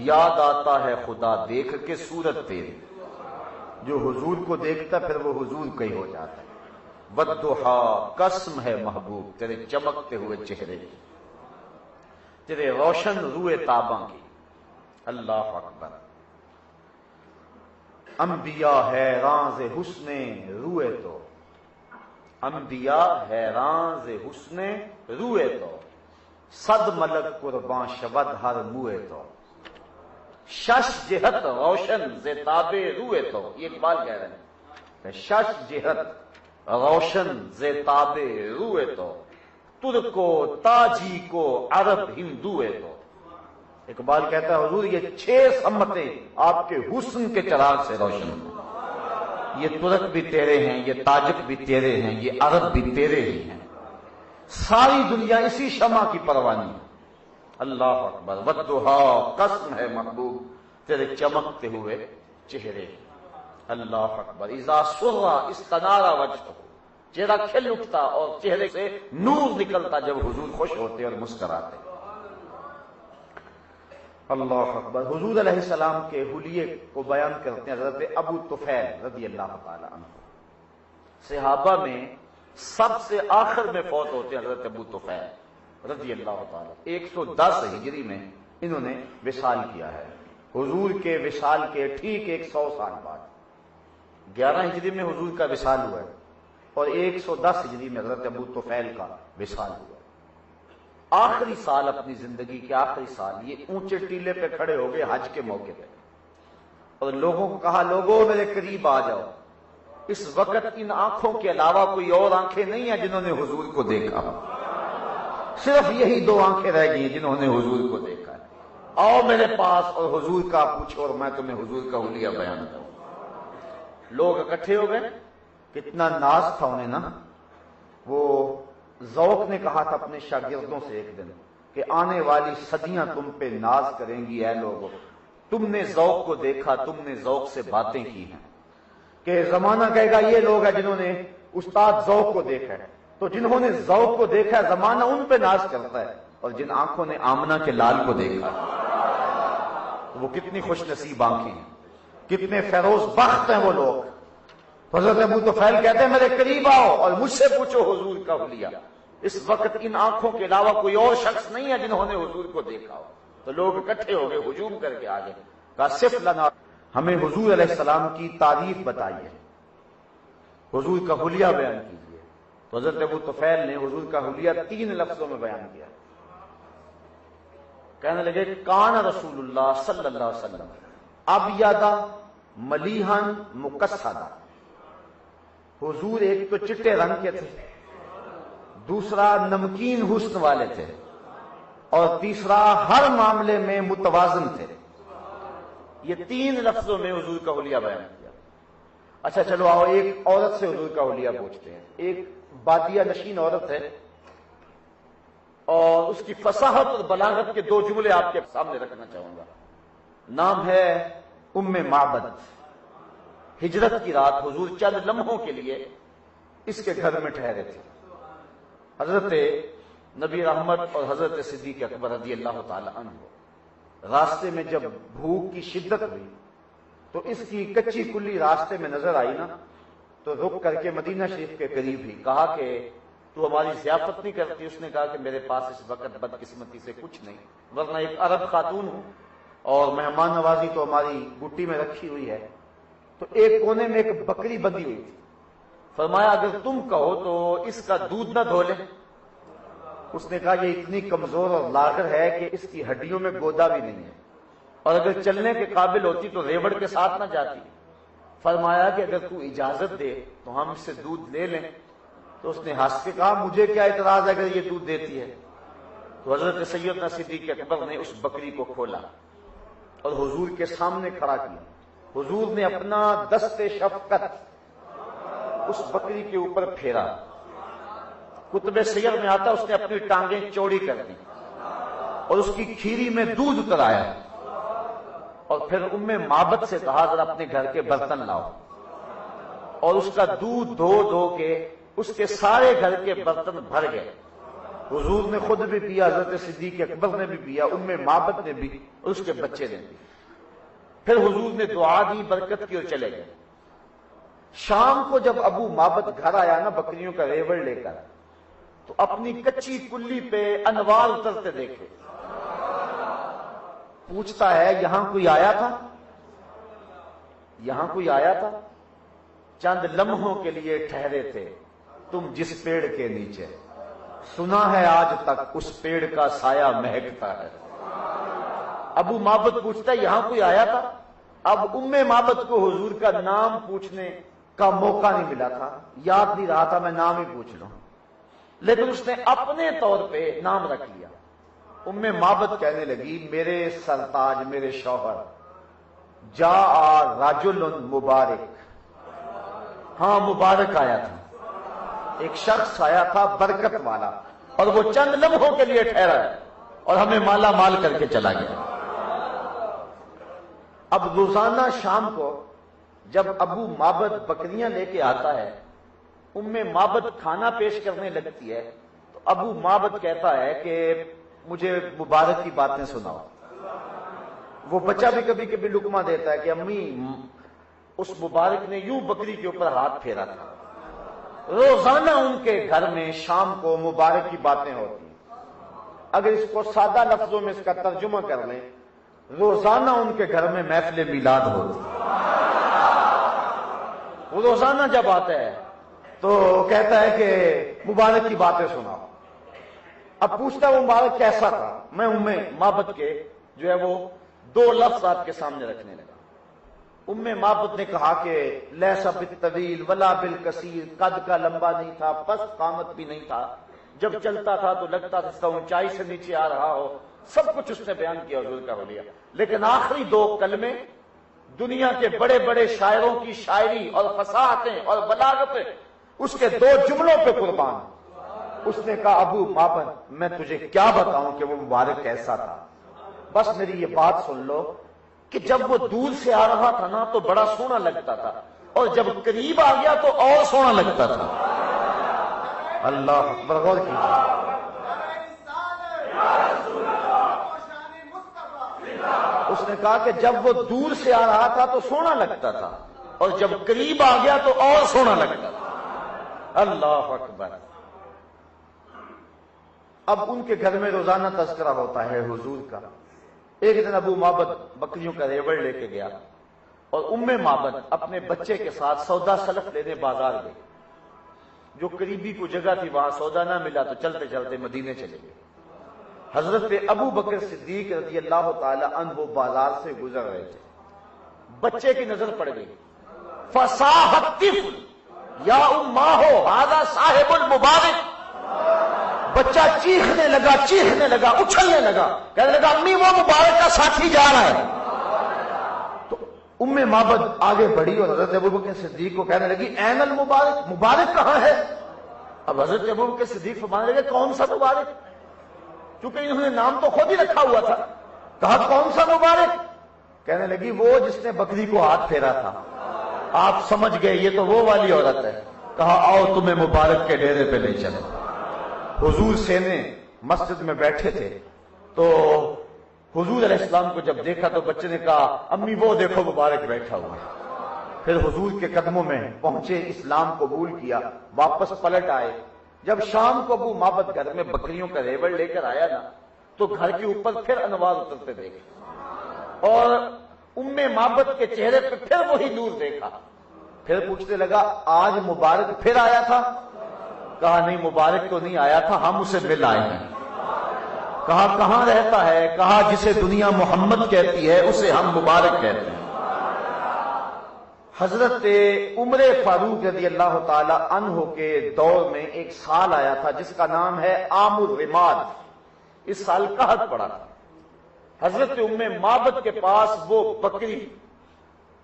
یاد آتا ہے خدا دیکھ کے صورت تیری، جو حضور کو دیکھتا پھر وہ حضور کا ہی ہو جاتا ہے۔ والضحا، قسم ہے محبوب تیرے چمکتے ہوئے چہرے کی، تیرے روشن روئے تاباں کی۔ اللہ اکبر۔ انبیاء حیران ز حسن روئے تو، انبیاء حیران ز حسن روئے تو، صد ملک قربان شود ہر موئے تو، شش جہت روشن ز تاب روئے تو۔ یہ اقبال کہہ رہے ہیں شش جہت روشن ز تاب روئے تو، ترک و تاجی کو عرب ہندوئے تو۔ اقبال کہتا ہے حضور یہ 6 سمتیں آپ کے حسن کے چراغ سے روشن ہیں، یہ ترک بھی تیرے ہیں، یہ تاجک بھی تیرے ہیں، یہ عرب بھی تیرے ہی ہیں، ساری دنیا اسی شمع کی پروانی ہے۔ اللہ اکبر۔ والضحا، قسم ہے محبوب تیرے چمکتے ہوئے چہرے۔ اللہ اکبر۔ اذا سرا استنار وجهه، چہرہ کھل اٹھتا اور چہرے سے نور نکلتا جب حضور خوش ہوتے اور مسکراتے۔ اللہ اکبر۔ حضور علیہ السلام کے حلیے کو بیان کرتے ہیں حضرت ابو طفیل رضی اللہ تعالی عنہ۔ صحابہ میں سب سے آخر میں فوت ہوتے ہیں حضرت ابو طفیل رضی اللہ تعالی۔ 110 ہجری میں انہوں نے وصال کیا ہے، حضور کے وصال کے ٹھیک 100 سال بعد 11 ہجری میں حضور کا وصال ہوا ہے اور 110 ہجری میں حضرت ابو طفیل کا وصال ہوا ہے۔ آخری سال اپنی زندگی کے آخری سال یہ اونچے ٹیلے پہ کھڑے ہو گئے حج کے موقع پہ اور لوگوں کو کہا لوگوں میرے قریب آ جاؤ، اس وقت ان آنکھوں کے علاوہ کوئی اور آنکھیں نہیں ہیں جنہوں نے حضور کو دیکھا۔ صرف یہی 2 آنکھیں رہ گئی جنہوں نے حضور کو دیکھا ہے. آؤ میرے پاس اور حضور کا پوچھو اور میں تمہیں حضور کا حلیہ بیان کروں. لوگ اکٹھے ہو گئے. کتنا ناز تھا انہیں نا. وہ ذوق نے کہا تھا اپنے شاگردوں سے ایک دن کہ آنے والی صدیاں تم پہ ناز کریں گی اے لوگوں. تم نے ذوق کو دیکھا, تم نے ذوق سے باتیں کی ہیں. کہ زمانہ کہے گا یہ لوگ ہیں جنہوں نے استاد ذوق کو دیکھا ہے. تو جنہوں نے ذوق کو دیکھا ہے زمانہ ان پہ ناز کرتا ہے, اور جن آنکھوں نے آمنہ کے لال کو دیکھا تو وہ کتنی خوش نصیب آنکھیں ہیں, کتنے فیروز بخت ہیں وہ لوگ. حضرت ابو طفیل کہتے ہیں میرے قریب آؤ اور مجھ سے پوچھو حضور کا حلیہ. اس وقت ان آنکھوں کے علاوہ کوئی اور شخص نہیں ہے جنہوں نے حضور کو دیکھا ہو. تو لوگ اکٹھے ہو گئے, ہجوم کر کے آگے کہا صف لنا, ہمیں حضور علیہ السلام کی تعریف بتائیے, حضور کا حلیہ بیان کیجیے. تو حضرت ابو طفیل نے حضور کا حلیہ 3 لفظوں میں بیان کیا. کہنے لگے کان رسول اللہ صلی اللہ علیہ وسلم ابیض ملیحا مقصدا. حضور ایک تو چٹے رنگ کے تھے, دوسرا نمکین حسن والے تھے, اور تیسرا ہر معاملے میں متوازن تھے. یہ 3 لفظوں میں حضور کا حلیہ بیان کیا. اچھا چلو آؤ ایک عورت سے حضور کا حلیہ پوچھتے ہیں. ایک بادیہ نشین عورت ہے اور اس کی فصاحت اور بلاغت کے 2 جملے آپ کے سامنے رکھنا چاہوں گا. نام ہے ام معبد. ہجرت کی رات حضور چند لمحوں کے لیے اس کے گھر میں ٹھہرے تھے. حضرت نبی رحمت اور حضرت صدیق اکبر رضی اللہ تعالی عنہ راستے میں جب بھوک کی شدت ہوئی تو اس کی کچی کلی راستے میں نظر آئی نا, تو رک کر کے مدینہ شریف کے قریب ہی کہا کہ تو ہماری ضیافت نہیں کرتی. اس نے کہا کہ میرے پاس اس وقت بدقسمتی سے کچھ نہیں, ورنہ ایک عرب خاتون ہوں اور مہمان نوازی تو ہماری گٹی میں رکھی ہوئی ہے. تو ایک کونے میں ایک بکری بندھی ہوئی تھی. فرمایا اگر تم کہو تو اس کا دودھ نہ دھو لیں. اس نے کہا یہ اتنی کمزور اور لاغر ہے کہ اس کی ہڈیوں میں گودا بھی نہیں ہے, اور اگر چلنے کے قابل ہوتی تو ریوڑ کے ساتھ نہ جاتی. فرمایا کہ اگر تو اجازت دے تو ہم اس سے دودھ لے لیں. تو اس نے ہنس کے کہا مجھے کیا اعتراض ہے اگر یہ دودھ دیتی ہے. تو حضرت سیدنا صدیق اکبر نے اس بکری کو کھولا اور حضور کے سامنے کھڑا کیا. حضور نے اپنا دست شفقت اس بکری کے اوپر پھیرا. کتب سیر میں آتا اس نے اپنی ٹانگیں چوڑی کر دی اور اس کی کھیری میں دودھ اترایا, اور پھر ام معبد سے کہا ذرا اپنے گھر کے برتن لاؤ, اور اس کا دودھ دھو دھو کے اس کے سارے گھر کے برتن بھر گئے. حضور نے خود بھی پیا, حضرت صدیق اکبر نے بھی پیا, ام معبد نے بھی, اور اس کے بچے نے بھی. پھر حضور نے دعا دی, برکت کی اور چلے گئے. شام کو جب ابو معبد گھر آیا نا بکریوں کا ریوڑ لے کر, تو اپنی کچی کلی پہ انوار اترتے دیکھے. پوچھتا ہے یہاں کوئی آیا تھا, یہاں کوئی آیا تھا؟ چند لمحوں کے لیے ٹھہرے تھے تم جس پیڑ کے نیچے, سنا ہے آج تک اس پیڑ کا سایہ مہکتا ہے. ابو معبد پوچھتا ہے یہاں کوئی آیا تھا؟ اب ام معبد کو حضور کا نام پوچھنے کا موقع نہیں ملا تھا, یاد نہیں رہا تھا میں نام ہی پوچھ لوں, لیکن اس نے اپنے طور پہ نام رکھ لیا. ام معبد کہنے لگی میرے سرتاج, میرے شوہر, جاء رجل مبارک, ہاں مبارک آیا تھا, ایک شخص آیا تھا برکت والا, اور وہ چند لمحوں کے لیے ٹھہرا ہے اور ہمیں مالا مال کر کے چلا گیا. اب روزانہ شام کو جب ابو معبد بکریاں لے کے آتا ہے, ام معبد کھانا پیش کرنے لگتی ہے, تو ابو معبد کہتا ہے کہ مجھے مبارک کی باتیں سناؤ. وہ بچہ بھی کبھی کبھی لقمہ دیتا ہے کہ امی اس مبارک نے یوں بکری کے اوپر ہاتھ پھیرا تھا. روزانہ ان کے گھر میں شام کو مبارک کی باتیں ہوتی. اگر اس کو سادہ لفظوں میں اس کا ترجمہ کر لیں, روزانہ ان کے گھر میں محفل میلاد ہوتی. وہ روزانہ جب آتا ہے تو کہتا ہے کہ مبارک کی باتیں سناؤ. اب پوچھتا ہے وہ مبارک کیسا تھا؟ میں ام معبد کے جو ہے وہ 2 لفظ آپ کے سامنے رکھنے لگا. ام معبد نے کہا کہ لیسا بالطویل ولا بالکثیر, قد کا لمبا نہیں تھا, پس قامت بھی نہیں تھا, جب چلتا تھا تو لگتا تھا اونچائی سے نیچے آ رہا ہو، سب کچھ اس نے بیان کیا حضور کا حلیہ، لیکن آخری 2 کلمے دنیا کے بڑے بڑے شاعروں کی شاعری اور فصاحتیں اور بلاغتیں اس کے 2 جملوں پہ قربان۔ اس نے کہا ابو مابن میں تجھے کیا بتاؤں کہ وہ مبارک کیسا تھا، بس میری یہ بات سن لو کہ جب وہ دور سے آ رہا تھا نا تو بڑا سونا لگتا تھا، اور جب قریب آ گیا تو اور سونا لگتا تھا۔ اللہ اکبر، غور کیجیے۔ اس نے کہا کہ جب وہ دور سے آ رہا تھا تو سونا لگتا تھا، اور جب قریب آ گیا تو اور سونا لگتا تھا۔ اللہ اکبر۔ اب ان کے گھر میں روزانہ تذکرہ ہوتا ہے حضور کا۔ ایک دن ابو معبد بکریوں کا ریوڑ لے کے گیا، اور معبد اپنے بچے کے ساتھ سودا سلف لینے بازار گئے۔ جو قریبی کو جگہ تھی وہاں سودا نہ ملا تو چلتے چلتے مدینے چلے گئے۔ حضرت ابو بکر صدیق رضی اللہ تعالی عنہ بازار سے گزر رہے تھے، بچے کی نظر پڑ گئی۔ فصاحت الطفل یا اماہ ھذا صاحب المبارک، بچہ چیخنے لگا اچھلنے لگا، کہنے لگا امی وہ مبارک کا ساتھی جا رہا ہے۔ تو معبد آگے بڑھی اور حضرت ابو بکر صدیق کو کہنے لگی این المبارک، مبارک کہاں ہے؟ اب حضرت ابو بکر صدیق فرمانے لگے کون سا مبارک؟ چونکہ انہوں نے نام تو خود ہی رکھا ہوا تھا۔ کہا کون سا مبارک؟ کہنے لگی وہ جس نے بکری کو ہاتھ پھیرا تھا۔ آپ سمجھ گئے یہ تو وہ والی عورت ہے۔ کہا آؤ تمہیں مبارک کے ڈیرے پہ لے چلے۔ حضور سینے مسجد میں بیٹھے تھے، تو حضور علیہ السلام کو جب دیکھا تو بچے نے کہا امی وہ دیکھو مبارک بیٹھا ہوا ہے۔ پھر حضور کے قدموں میں پہنچے، اسلام قبول کیا، واپس پلٹ آئے۔ جب شام کو ابو معبد گھر میں بکریوں کا ریوڑ لے کر آیا نا تو گھر کے اوپر پھر انوار اترتے دیکھے، اور معبد کے چہرے پہ پھر وہی نور دیکھا۔ پھر پوچھنے لگا آج مبارک پھر آیا تھا؟ کہا نہیں مبارک تو نہیں آیا تھا، ہم اسے مل آئے ہیں۔ کہا کہاں رہتا ہے؟ کہا جسے دنیا محمد کہتی ہے اسے ہم مبارک کہتے ہیں۔ حضرت عمر فاروق رضی اللہ تعالی عنہ کے دور میں ایک سال آیا تھا جس کا نام ہے عام الرماد۔ اس سال قحط پڑا تھا۔ حضرت معبد کے پاس وہ بکری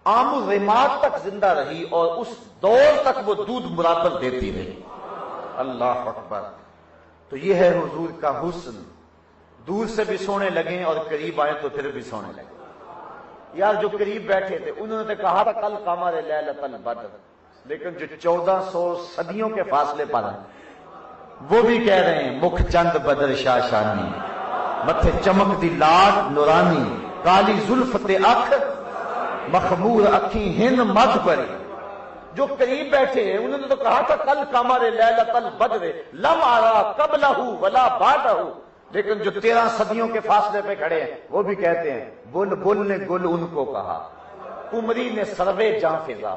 عام الرماد تک زندہ رہی، اور اس دور تک وہ دودھ برابر دیتی رہی۔ اللہ اکبر۔ تو یہ ہے حضور کا حسن، دور سے بھی سونے لگے اور قریب آئے تو پھر بھی سونے لگے۔ یار جو قریب بیٹھے تھے انہوں نے کہا تھا کل قمر لیلۃ البدر، لیکن جو 1400 صدیوں کے فاصلے پر ہیں وہ بھی کہہ رہے ہیں مکھ چند بدر شاشانی، متھے چمک دی لاٹ نورانی، کالی زلف تے اکھ مخمور اکھی ہند مدھ پری۔ جو قریب بیٹھے ہیں انہوں نے تو کہا تھا کل قمر لیلۃ البدر لم ارا قبلہ ولا بعدہ، لیکن جو 13 صدیوں کے فاصلے پہ کھڑے ہیں وہ بھی کہتے ہیں بلبل نے گل ان کو کہا، قمری نے سروے جاں فضا،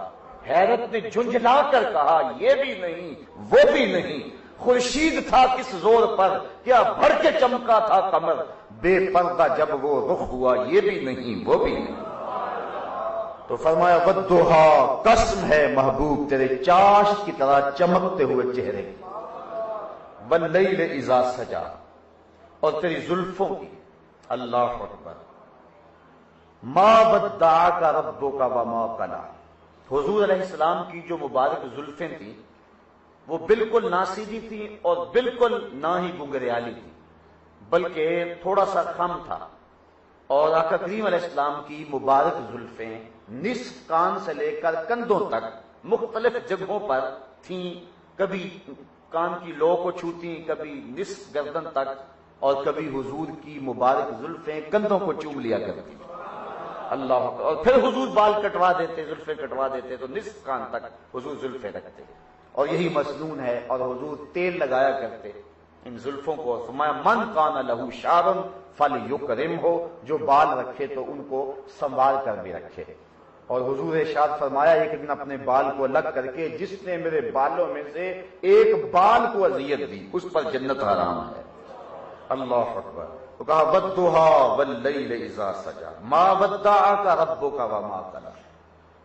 حیرت نے جھنجھلا کر کہا یہ بھی نہیں وہ بھی نہیں، خورشید تھا کس زور پر کیا بھڑ کے چمکا تھا قمر، بے پردہ جب وہ رخ ہوا یہ بھی نہیں وہ بھی نہیں۔ تو فرمایا والضحیٰ، قسم ہے محبوب تیرے چاشت کی طرح چمکتے ہوئے چہرے کی، واللیل اذا سجا، اور تیری زلفوں کی۔ اللہ اکبر۔ ما ودعک ربک وما قلی، حضور علیہ السلام کی جو مبارک زلفیں تھیں وہ بالکل نہ سیدھی تھیں اور بالکل نہ ہی گنگریالی تھی، بلکہ تھوڑا سا خم تھا، اور آقا کریم علیہ السلام کی مبارک زلفیں نصف کان سے لے کر کندھوں تک مختلف جگہوں پر تھیں، کبھی کان کی لو کو چھوتی، کبھی نصف گردن تک، اور کبھی حضور کی مبارک زلفیں کندھوں کو چوم لیا کرتی۔ اللہ اکبر۔ اور پھر حضور بال کٹوا دیتے، زلفیں کٹوا دیتے تو نصف کان تک حضور زلفیں رکھتے، اور یہی مسنون ہے، اور حضور تیل لگایا کرتے ان زلفوں کو۔ فرمایا من کان لہ شعر فلیکرمہ، جو بال رکھے تو ان کو سنبھال کر بھی رکھے۔ اور حضور ارشاد فرمایا ایک دن اپنے بال کو الگ کر کے جس نے میرے بالوں میں سے ایک بال کو اذیت دی اس پر جنت حرام ہے۔ اللہ اکبر۔ تو کہا والضحیٰ واللیل اذا سجا ما ودعک ربک وما قلی،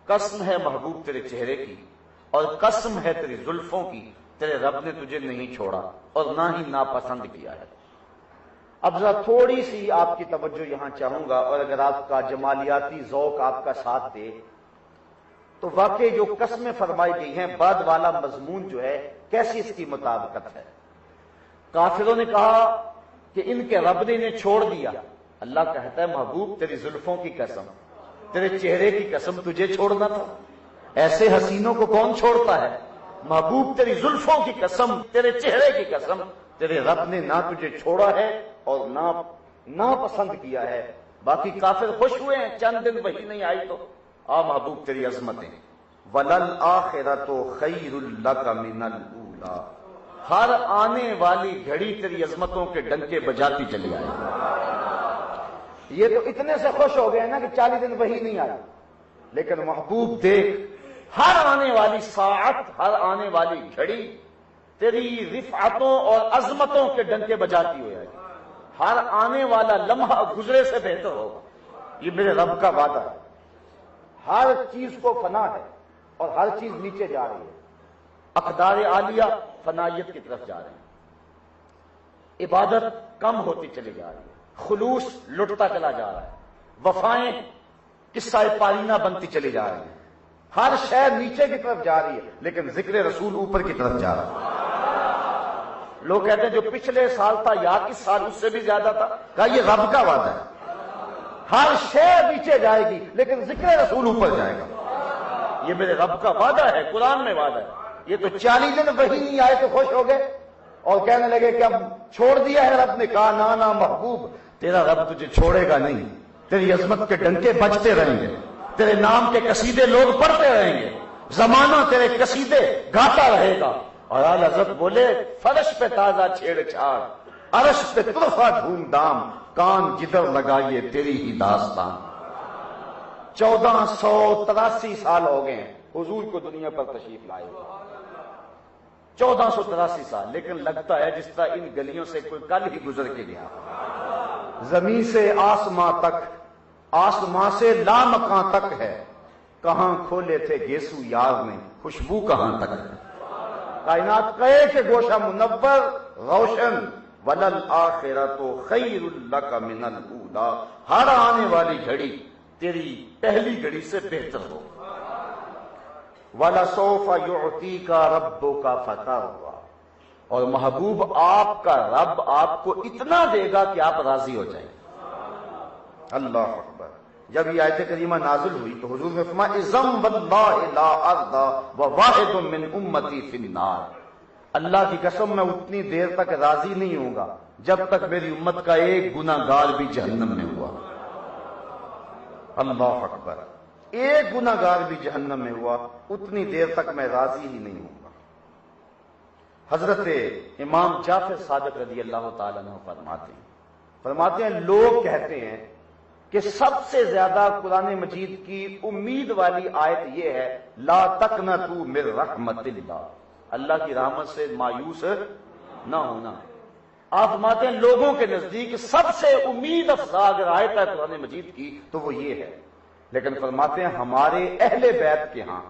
قسم ہے محبوب تیرے چہرے کی اور قسم ہے تیری زلفوں کی، تیرے رب نے تجھے نہیں چھوڑا اور نہ ہی ناپسند کیا ہے۔ اب ذرا تھوڑی سی آپ کی توجہ یہاں چاہوں گا، اور اگر آپ کا جمالیاتی ذوق آپ کا ساتھ دے تو واقعی جو قسمیں فرمائی گئی ہیں بعد والا مضمون جو ہے کیسی اس کی مطابقت ہے۔ کافروں نے کہا کہ ان کے رب نے انہیں چھوڑ دیا، اللہ کہتا ہے محبوب تیری زلفوں کی قسم، تیرے چہرے کی قسم، تجھے چھوڑنا تھا؟ ایسے حسینوں کو کون چھوڑتا ہے؟ محبوب تیری زلفوں کی قسم، تیرے چہرے کی قسم، تیرے رب نے نہ تجھے چھوڑا ہے اور نہ پسند کیا ہے۔ باقی کافر خوش ہوئے ہیں، چند دن وہی نہیں آئی تو آ محبوب تیری عظمتیں۔ وَلَلْآخِرَةُ خَيْرٌ لَكَ مِنَ الْأُولَىٰ، ہر آنے والی گھڑی تیری عظمتوں کے ڈنکے بجاتی چلی آئے گی۔ یہ تو اتنے سے خوش ہو گئے نا کہ 40 دن وہی نہیں آئی، لیکن محبوب دیکھ ہر آنے والی ساعت، ہر آنے والی گھڑی تیری رفعتوں اور عظمتوں کے ڈنکے بجاتی ہوئی آئے گی، ہر آنے والا لمحہ گزرے سے بہتر ہوگا۔ یہ میرے رب کا وعدہ ہے۔ ہر چیز کو فنا ہے اور ہر چیز نیچے جا رہی ہے، اقدار عالیہ فنائیت کی طرف جا رہے ہیں، عبادت کم ہوتی چلی جا رہی ہے، خلوص لٹتا چلا جا رہا ہے، وفائیں قصہ پارینہ بنتی چلی جا رہی ہیں، ہر شے نیچے کی طرف جا رہی ہے، لیکن ذکر رسول اوپر کی طرف جا رہا ہے۔ لوگ کہتے ہیں جو پچھلے سال تھا یا اس سال اس سے بھی زیادہ تھا، کہا یہ رب کا وعدہ ہے، ہر شے نیچے جائے گی لیکن ذکر رسول اوپر جائے گا۔ یہ میرے رب کا وعدہ ہے، قرآن میں وعدہ ہے۔ یہ تو 40 دن وہی نہیں آئے تو خوش ہو گئے اور کہنے لگے کہ اب چھوڑ دیا ہے رب نے۔ کہا نا محبوب تیرا رب تجھے چھوڑے گا نہیں، تیری عظمت کے ڈنکے بجتے رہیں گے، تیرے نام کے قصیدے لوگ پڑھتے رہیں گے، زمانہ تیرے قصیدے گاتا رہے گا۔ اور اعلی حضرت بولے فرش پہ تازہ چھیڑ چھاڑ، عرش پہ طرفہ دھوم دھام، کان جدھر لگائیے تیری ہی داستان۔ 1483 سال ہو گئے ہیں حضور کو دنیا پر تشریف لائے ہوئے، 1483 سال، لیکن لگتا ہے جس طرح ان گلیوں سے کوئی کل ہی گزر کے گیا۔ زمین سے آسماں تک، آسماں سے لامکاں تک ہے، کہاں کھولے تھے گیسو یار نے، خوشبو کہاں تک ہے۔ کائنات کا ایک گوشہ منور روشن، وَلَلْآخِرَةُ خَيْرٌ لَكَ مِنَ الْأُولَىٰ، ہر آنے والی گھڑی تیری پہلی گھڑی سے بہتر ہو۔ وَلَسَوْفَ يُعْطِيكَ رَبُّكَ فَتَرْضَىٰ، اور محبوب آپ کا رب آپ کو اتنا دے گا کہ آپ راضی ہو جائیں۔ اللہ اکبر۔ جب یہ آیت کریمہ نازل ہوئی تو حضور نے فرمایا اِذًا وَاللَّهِ لَا أَرْضَىٰ وَوَاحِدٌ مِّنْ أُمَّتِي فِي النَّارِ، اللہ کی قسم میں اتنی دیر تک راضی نہیں ہوں گا جب تک میری امت کا ایک گناہ گار بھی جہنم میں ہوا۔ اللہ اکبر، ایک گناہ گار بھی جہنم میں ہوا اتنی دیر تک میں راضی ہی نہیں ہوں گا۔ حضرت امام جعفر صادق رضی اللہ تعالیٰ عنہ فرماتے ہیں لوگ کہتے ہیں کہ سب سے زیادہ قرآن مجید کی امید والی آیت یہ ہے لا تقنطوا من رحمت اللہ، اللہ کی رحمت سے مایوس نہ ہونا۔ آپ فرماتے ہیں لوگوں کے نزدیک سب سے امید افزا اگر آیت ہے قرآن مجید کی تو وہ یہ ہے، لیکن فرماتے ہیں ہمارے اہل بیت کے ہاں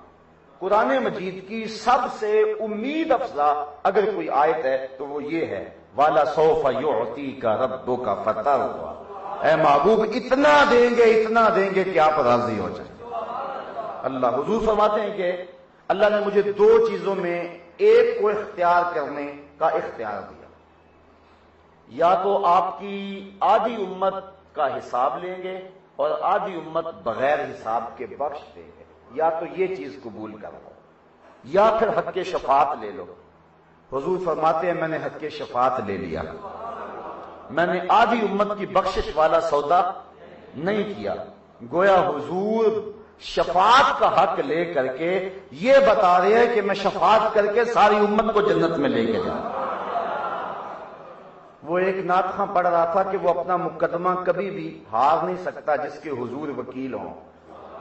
قرآن مجید کی سب سے امید افزا اگر کوئی آیت ہے تو وہ یہ ہے وَلَسَوْفَ يُعْطِيكَ رَبُّكَ فَتَرْضَىٰ، اے محبوب اتنا دیں گے کہ آپ راضی ہو جائیں۔ اللہ حضور فرماتے ہیں کہ اللہ نے مجھے دو چیزوں میں ایک کو اختیار کرنے کا اختیار دیا، یا تو آپ کی آدھی امت کا حساب لیں گے اور آدھی امت بغیر حساب کے بخش دیں گے، یا تو یہ چیز قبول کر لو یا پھر حق شفاعت لے لو۔ حضور فرماتے ہیں میں نے حق شفاعت لے لیا، میں نے آدھی امت کی بخشش والا سودا نہیں کیا۔ گویا حضور شفاعت کا حق لے کر کے یہ بتا رہے ہیں کہ میں شفاعت کر کے ساری امت کو جنت میں لے کے جاؤں۔ وہ ایک نعت خواں پڑھ رہا تھا کہ وہ اپنا مقدمہ کبھی بھی ہار نہیں سکتا جس کے حضور وکیل ہوں،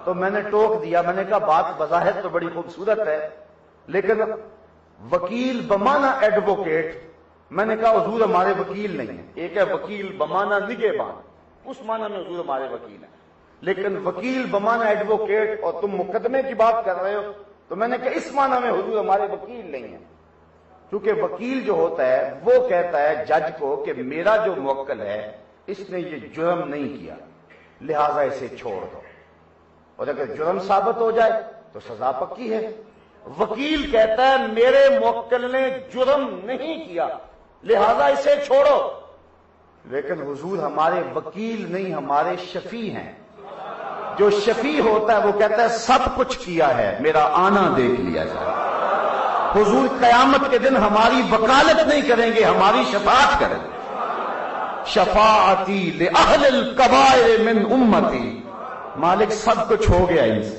تو میں نے ٹوک دیا، میں نے کہا بات بظاہر تو بڑی خوبصورت ہے لیکن وکیل بمانا ایڈوکیٹ، میں نے کہا حضور ہمارے وکیل نہیں ہیں۔ ایک ہے وکیل بمانا نگہبان، اس معنی میں حضور ہمارے وکیل ہیں، لیکن وکیل بمانا ایڈوکیٹ اور تم مقدمے کی بات کر رہے ہو تو میں نے کہا اس معنی میں حضور ہمارے وکیل نہیں ہیں۔ کیونکہ وکیل جو ہوتا ہے وہ کہتا ہے جج کو کہ میرا جو موکل ہے اس نے یہ جرم نہیں کیا، لہذا اسے چھوڑ دو، اور اگر جرم ثابت ہو جائے تو سزا پکی ہے۔ وکیل کہتا ہے میرے موکل نے جرم نہیں کیا لہذا اسے چھوڑو، لیکن حضور ہمارے وکیل نہیں، ہمارے شفیع ہیں۔ جو شفیع ہوتا ہے وہ کہتا ہے سب کچھ کیا ہے، میرا آنا دیکھ لیا جائے۔ حضور قیامت کے دن ہماری وکالت نہیں کریں گے، ہماری شفاعت کریں گے۔ شفاعتی لأہل الکبائر من امتی، مالک سب کچھ ہو گیا ان سے،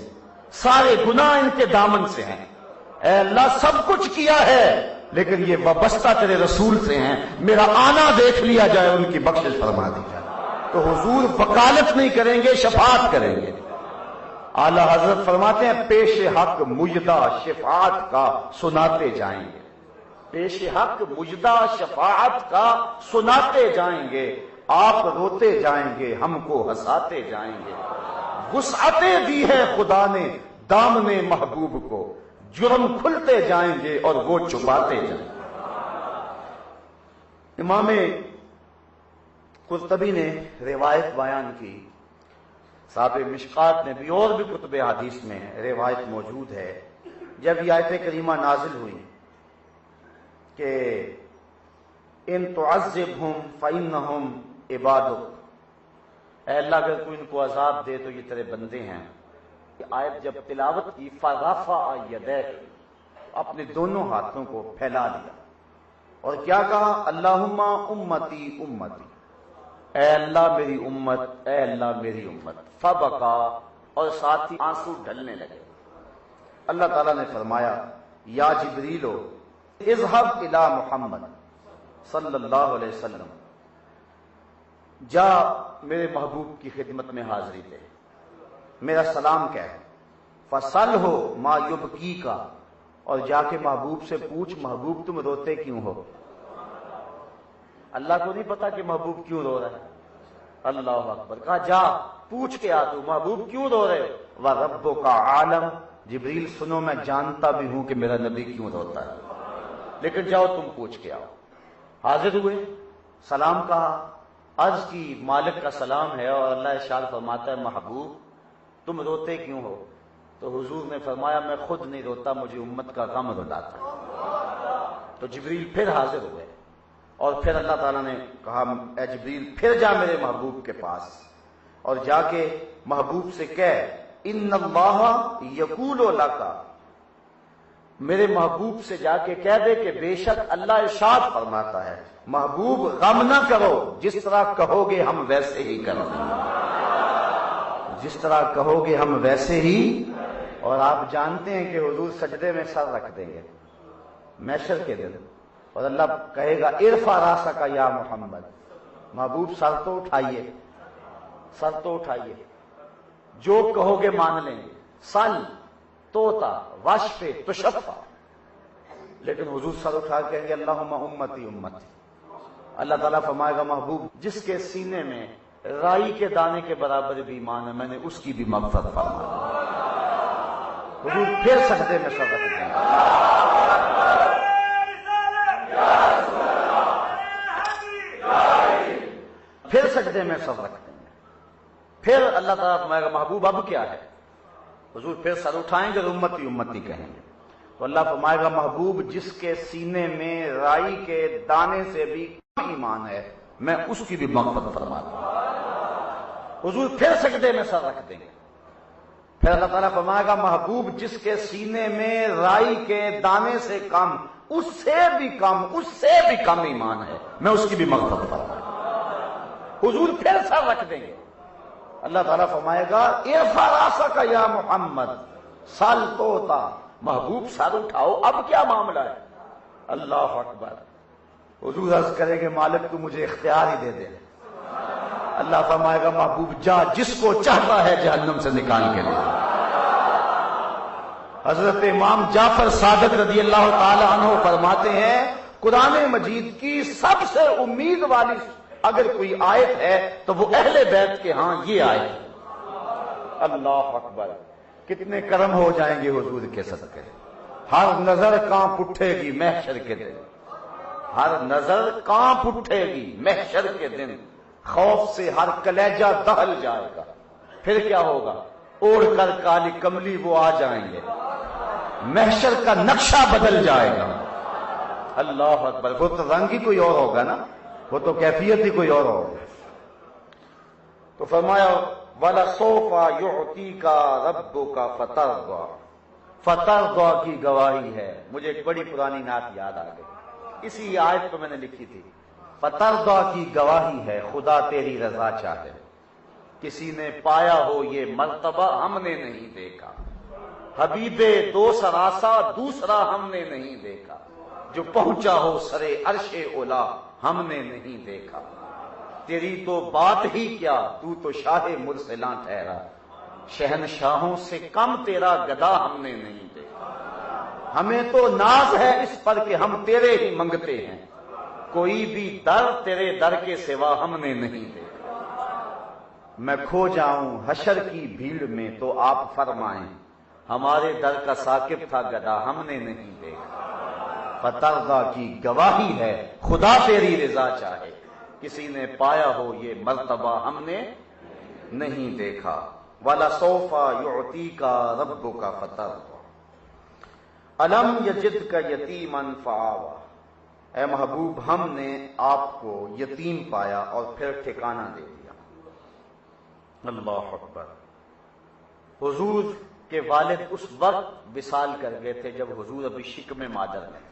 سارے گناہ ان کے دامن سے ہیں، اے اللہ سب کچھ کیا ہے لیکن یہ وابستہ تیرے رسول سے ہیں، میرا آنا دیکھ لیا جائے، ان کی بخشش فرما دی جائے۔ تو حضور وکالت نہیں کریں گے، شفاعت کریں گے۔ اعلی حضرت فرماتے ہیں پیش حق مجدہ شفاعت کا سناتے جائیں گے، پیش حق مجدہ شفاعت کا سناتے جائیں گے، آپ روتے جائیں گے ہم کو ہنساتے جائیں گے۔ وسعتیں دی ہے خدا نے دامن محبوب کو، جرم کھلتے جائیں گے اور وہ چھپاتے جائیں گے۔ امام قرطبی نے روایت بیان کی، صاحب مشکات نے بھی، اور بھی کتب حدیث میں روایت موجود ہے، جب یہ آیت کریمہ نازل ہوئی کہ ان تعذبہم فإنہم عبادک، اے اللہ اگر تو ان کو عذاب دے تو یہ تیرے بندے ہیں، یہ آیت جب تلاوت کی فرفع یدیک، اپنے دونوں ہاتھوں کو پھیلا دیا اور کیا کہا اللہم امتی امتی، اے اللہ میری امت، اے اللہ میری امت، فبکا، اور ساتھ ہی آنسو ڈھلنے لگے۔ اللہ تعالیٰ نے فرمایا یا جبریلو اذهب الی محمد صلی اللہ علیہ وسلم، جا میرے محبوب کی خدمت میں حاضری دے، میرا سلام کہہ، فصلہ ما یبکیک، اور جا کے محبوب سے پوچھ محبوب تم روتے کیوں ہو؟ اللہ کو نہیں پتا کہ محبوب کیوں رو رہا ہے؟ اللہ اکبر، کہا جا پوچھ کے آ تو محبوب کیوں رو رہے ہو؟ وَرَبُّكَ عَالَمْ، جبریل سنو میں جانتا بھی ہوں کہ میرا نبی کیوں روتا ہے، لیکن جاؤ تم پوچھ کے آؤ۔ حاضر ہوئے، سلام کہا، عرض کی مالک کا سلام ہے، اور اللہ ارشاد فرماتا ہے محبوب تم روتے کیوں ہو؟ تو حضور نے فرمایا میں خود نہیں روتا، مجھے امت کا غم رلاتا۔ تو جبریل پھر حاضر ہوئے، اور پھر اللہ تعالیٰ نے کہا اے جبریل پھر جا میرے محبوب کے پاس، اور جا کے محبوب سے کہہ ان اللہ یقول لک، میرے محبوب سے جا کے کہہ دے کہ بے شک اللہ ارشاد فرماتا ہے محبوب غم نہ کرو، جس طرح کہو گے ہم ویسے ہی کریں گے، جس طرح کہو گے ہم ویسے ہی۔ اور آپ جانتے ہیں کہ حضور سجدے میں سر رکھ دیں گے محشر کے دن، اور اللہ کہے گا ارفع راسک یا محمد، محبوب سر تو اٹھائیے، سر تو اٹھائیے، جو کہو گے مان لیں گے، سل توتا وشف تشفع، لیکن حضور سر اٹھا کہیں گے اللہم امتی امتی۔ اللہ تعالیٰ فرمائے گا محبوب جس کے سینے میں رائی کے دانے کے برابر بھی ایمان ہے میں نے اس کی بھی مغفرت فرمائی۔ حضور پھر سجدے میں سر رکھ دیں گے، پھر سجدے میں سر رکھ دیں گے، پھر اللہ تعالیٰ فرمائے گا محبوب اب کیا ہے؟ حضور پھر سر اٹھائیں گے اور امتی امتی کہیں گے، تو اللہ فرمائے گا محبوب جس کے سینے میں رائی کے دانے سے بھی کم ایمان ہے میں اس کی بھی مغفرت فرما دوں۔ حضور پھر سجدے میں سر رکھ دیں گے، پھر اللہ تعالیٰ فرمائے گا محبوب جس کے سینے میں رائی کے دانے سے کم، اس سے بھی کم، اس سے بھی کم ایمان ہے میں اس کی بھی مغفرت فرما دوں۔ حضور پھر سر رکھ دیں گے، اللہ تعالیٰ فرمائے گا ارفع راسک یا محمد سل توتا، محبوب سر اٹھاؤ اب کیا معاملہ ہے؟ اللہ اکبر۔ حضور عرض کرے گے مالک تو مجھے اختیار ہی دے دے، اللہ فرمائے گا محبوب جا جس کو چاہتا ہے جہنم سے نکال کے لے۔ حضرت امام جعفر صادق رضی اللہ تعالی عنہ فرماتے ہیں قرآن مجید کی سب سے امید والی اگر کوئی آیت ہے تو وہ اہل بیت کے ہاں یہ آیت۔ اللہ اکبر، کتنے کرم ہو جائیں گے حضور کے صدقے۔ ہر نظر کانپ اٹھے گی محشر کے دن، ہر نظر کانپ اٹھے گی محشر کے دن، خوف سے ہر کلیجہ دہل جائے گا۔ پھر کیا ہوگا؟ اوڑھ کر کالی کملی وہ آ جائیں گے، محشر کا نقشہ بدل جائے گا۔ اللہ اکبر۔ وہ تو رنگ ہی کوئی اور ہوگا نا، وہ تو کیفیت ہی کوئی اور ہوگی۔ تو فرمایا وَلَسَوْفَ يُعْطِيكَ رَبُّكَ فَتَرْضَىٰ، فترضیٰ کی گواہی ہے۔ مجھے ایک بڑی پرانی نعت یاد آ گئی، اسی آیت کو میں نے لکھی تھی۔ فترضیٰ کی گواہی ہے خدا تیری رضا چاہے، کسی نے پایا ہو یہ مرتبہ ہم نے نہیں دیکھا، حبیب دو سراسا دوسرا ہم نے نہیں دیکھا، جو پہنچا ہو سرے عرش اولا ہم نے نہیں دیکھا، تیری تو بات ہی کیا تو تو شاہ مرسلاں ٹھہرا، شہنشاہوں سے کم تیرا گدا ہم نے نہیں دیکھا، ہمیں تو ناز ہے اس پر کہ ہم تیرے ہی منگتے ہیں، کوئی بھی در تیرے در کے سوا ہم نے نہیں دیکھا، میں کھو جاؤں حشر کی بھیڑ میں تو آپ فرمائیں، ہمارے در کا ثاقب تھا گدا ہم نے نہیں دیکھا، فترضیٰ کی گواہی ہے خدا تیری رضا چاہے، کسی نے پایا ہو یہ مرتبہ ہم نے نہیں دیکھا۔ وَلَسَوْفَ يُعْطِيكَ رَبُّكَ فَتَرْضَىٰ أَلَمْ يَجِدْكَ يَتِيمًا فَآوَىٰ، اے محبوب ہم نے آپ کو یتیم پایا اور پھر ٹھکانہ دے دیا۔ اللہ اکبر۔ حضور کے والد اس وقت وصال کر گئے تھے جب حضور ابھی شکم مادر میں۔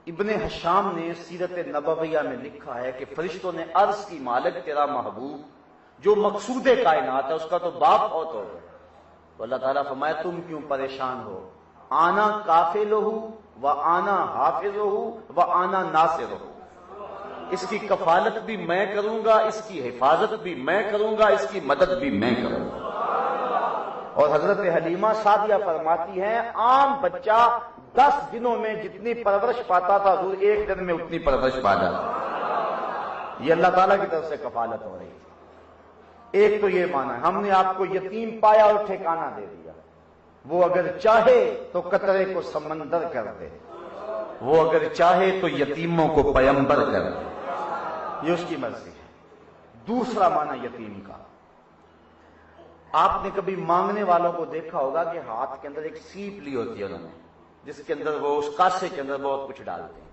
ابن حشام نے سیرت نبویہ میں لکھا ہے کہ فرشتوں نے عرض کی مالک تیرا محبوب جو مقصود کائنات ہے اس کا تو باپ فوت ہو گیا، تو اللہ تعالیٰ فرمایا تم کیوں پریشان ہو، آنا کافلہ و آنا حافظہ و آنا ناصرہ، اس کی کفالت بھی میں کروں گا، اس کی حفاظت بھی میں کروں گا، اس کی مدد بھی میں کروں گا۔ اور حضرت حلیمہ سعدیہ فرماتی ہیں عام بچہ 10 دنوں میں جتنی پرورش پاتا تھا حضور ایک دن میں اتنی پرورش پا جاتا۔ یہ اللہ تعالیٰ کی طرف سے کفالت ہو رہی تھی۔ ایک تو یہ مانا ہے ہم نے آپ کو یتیم پایا اور ٹھکانہ دے دیا، وہ اگر چاہے تو قطرے کو سمندر کر دے، وہ اگر چاہے تو یتیموں کو پیمبر کر دے، یہ اس کی مرضی ہے۔ دوسرا معنی یتیم کا، آپ نے کبھی مانگنے والوں کو دیکھا ہوگا کہ ہاتھ کے اندر ایک سیپ لی ہوتی ہے انہوں نے، جس کے اندر وہ اس کاسے کے اندر بہت کچھ ڈالتے ہیں،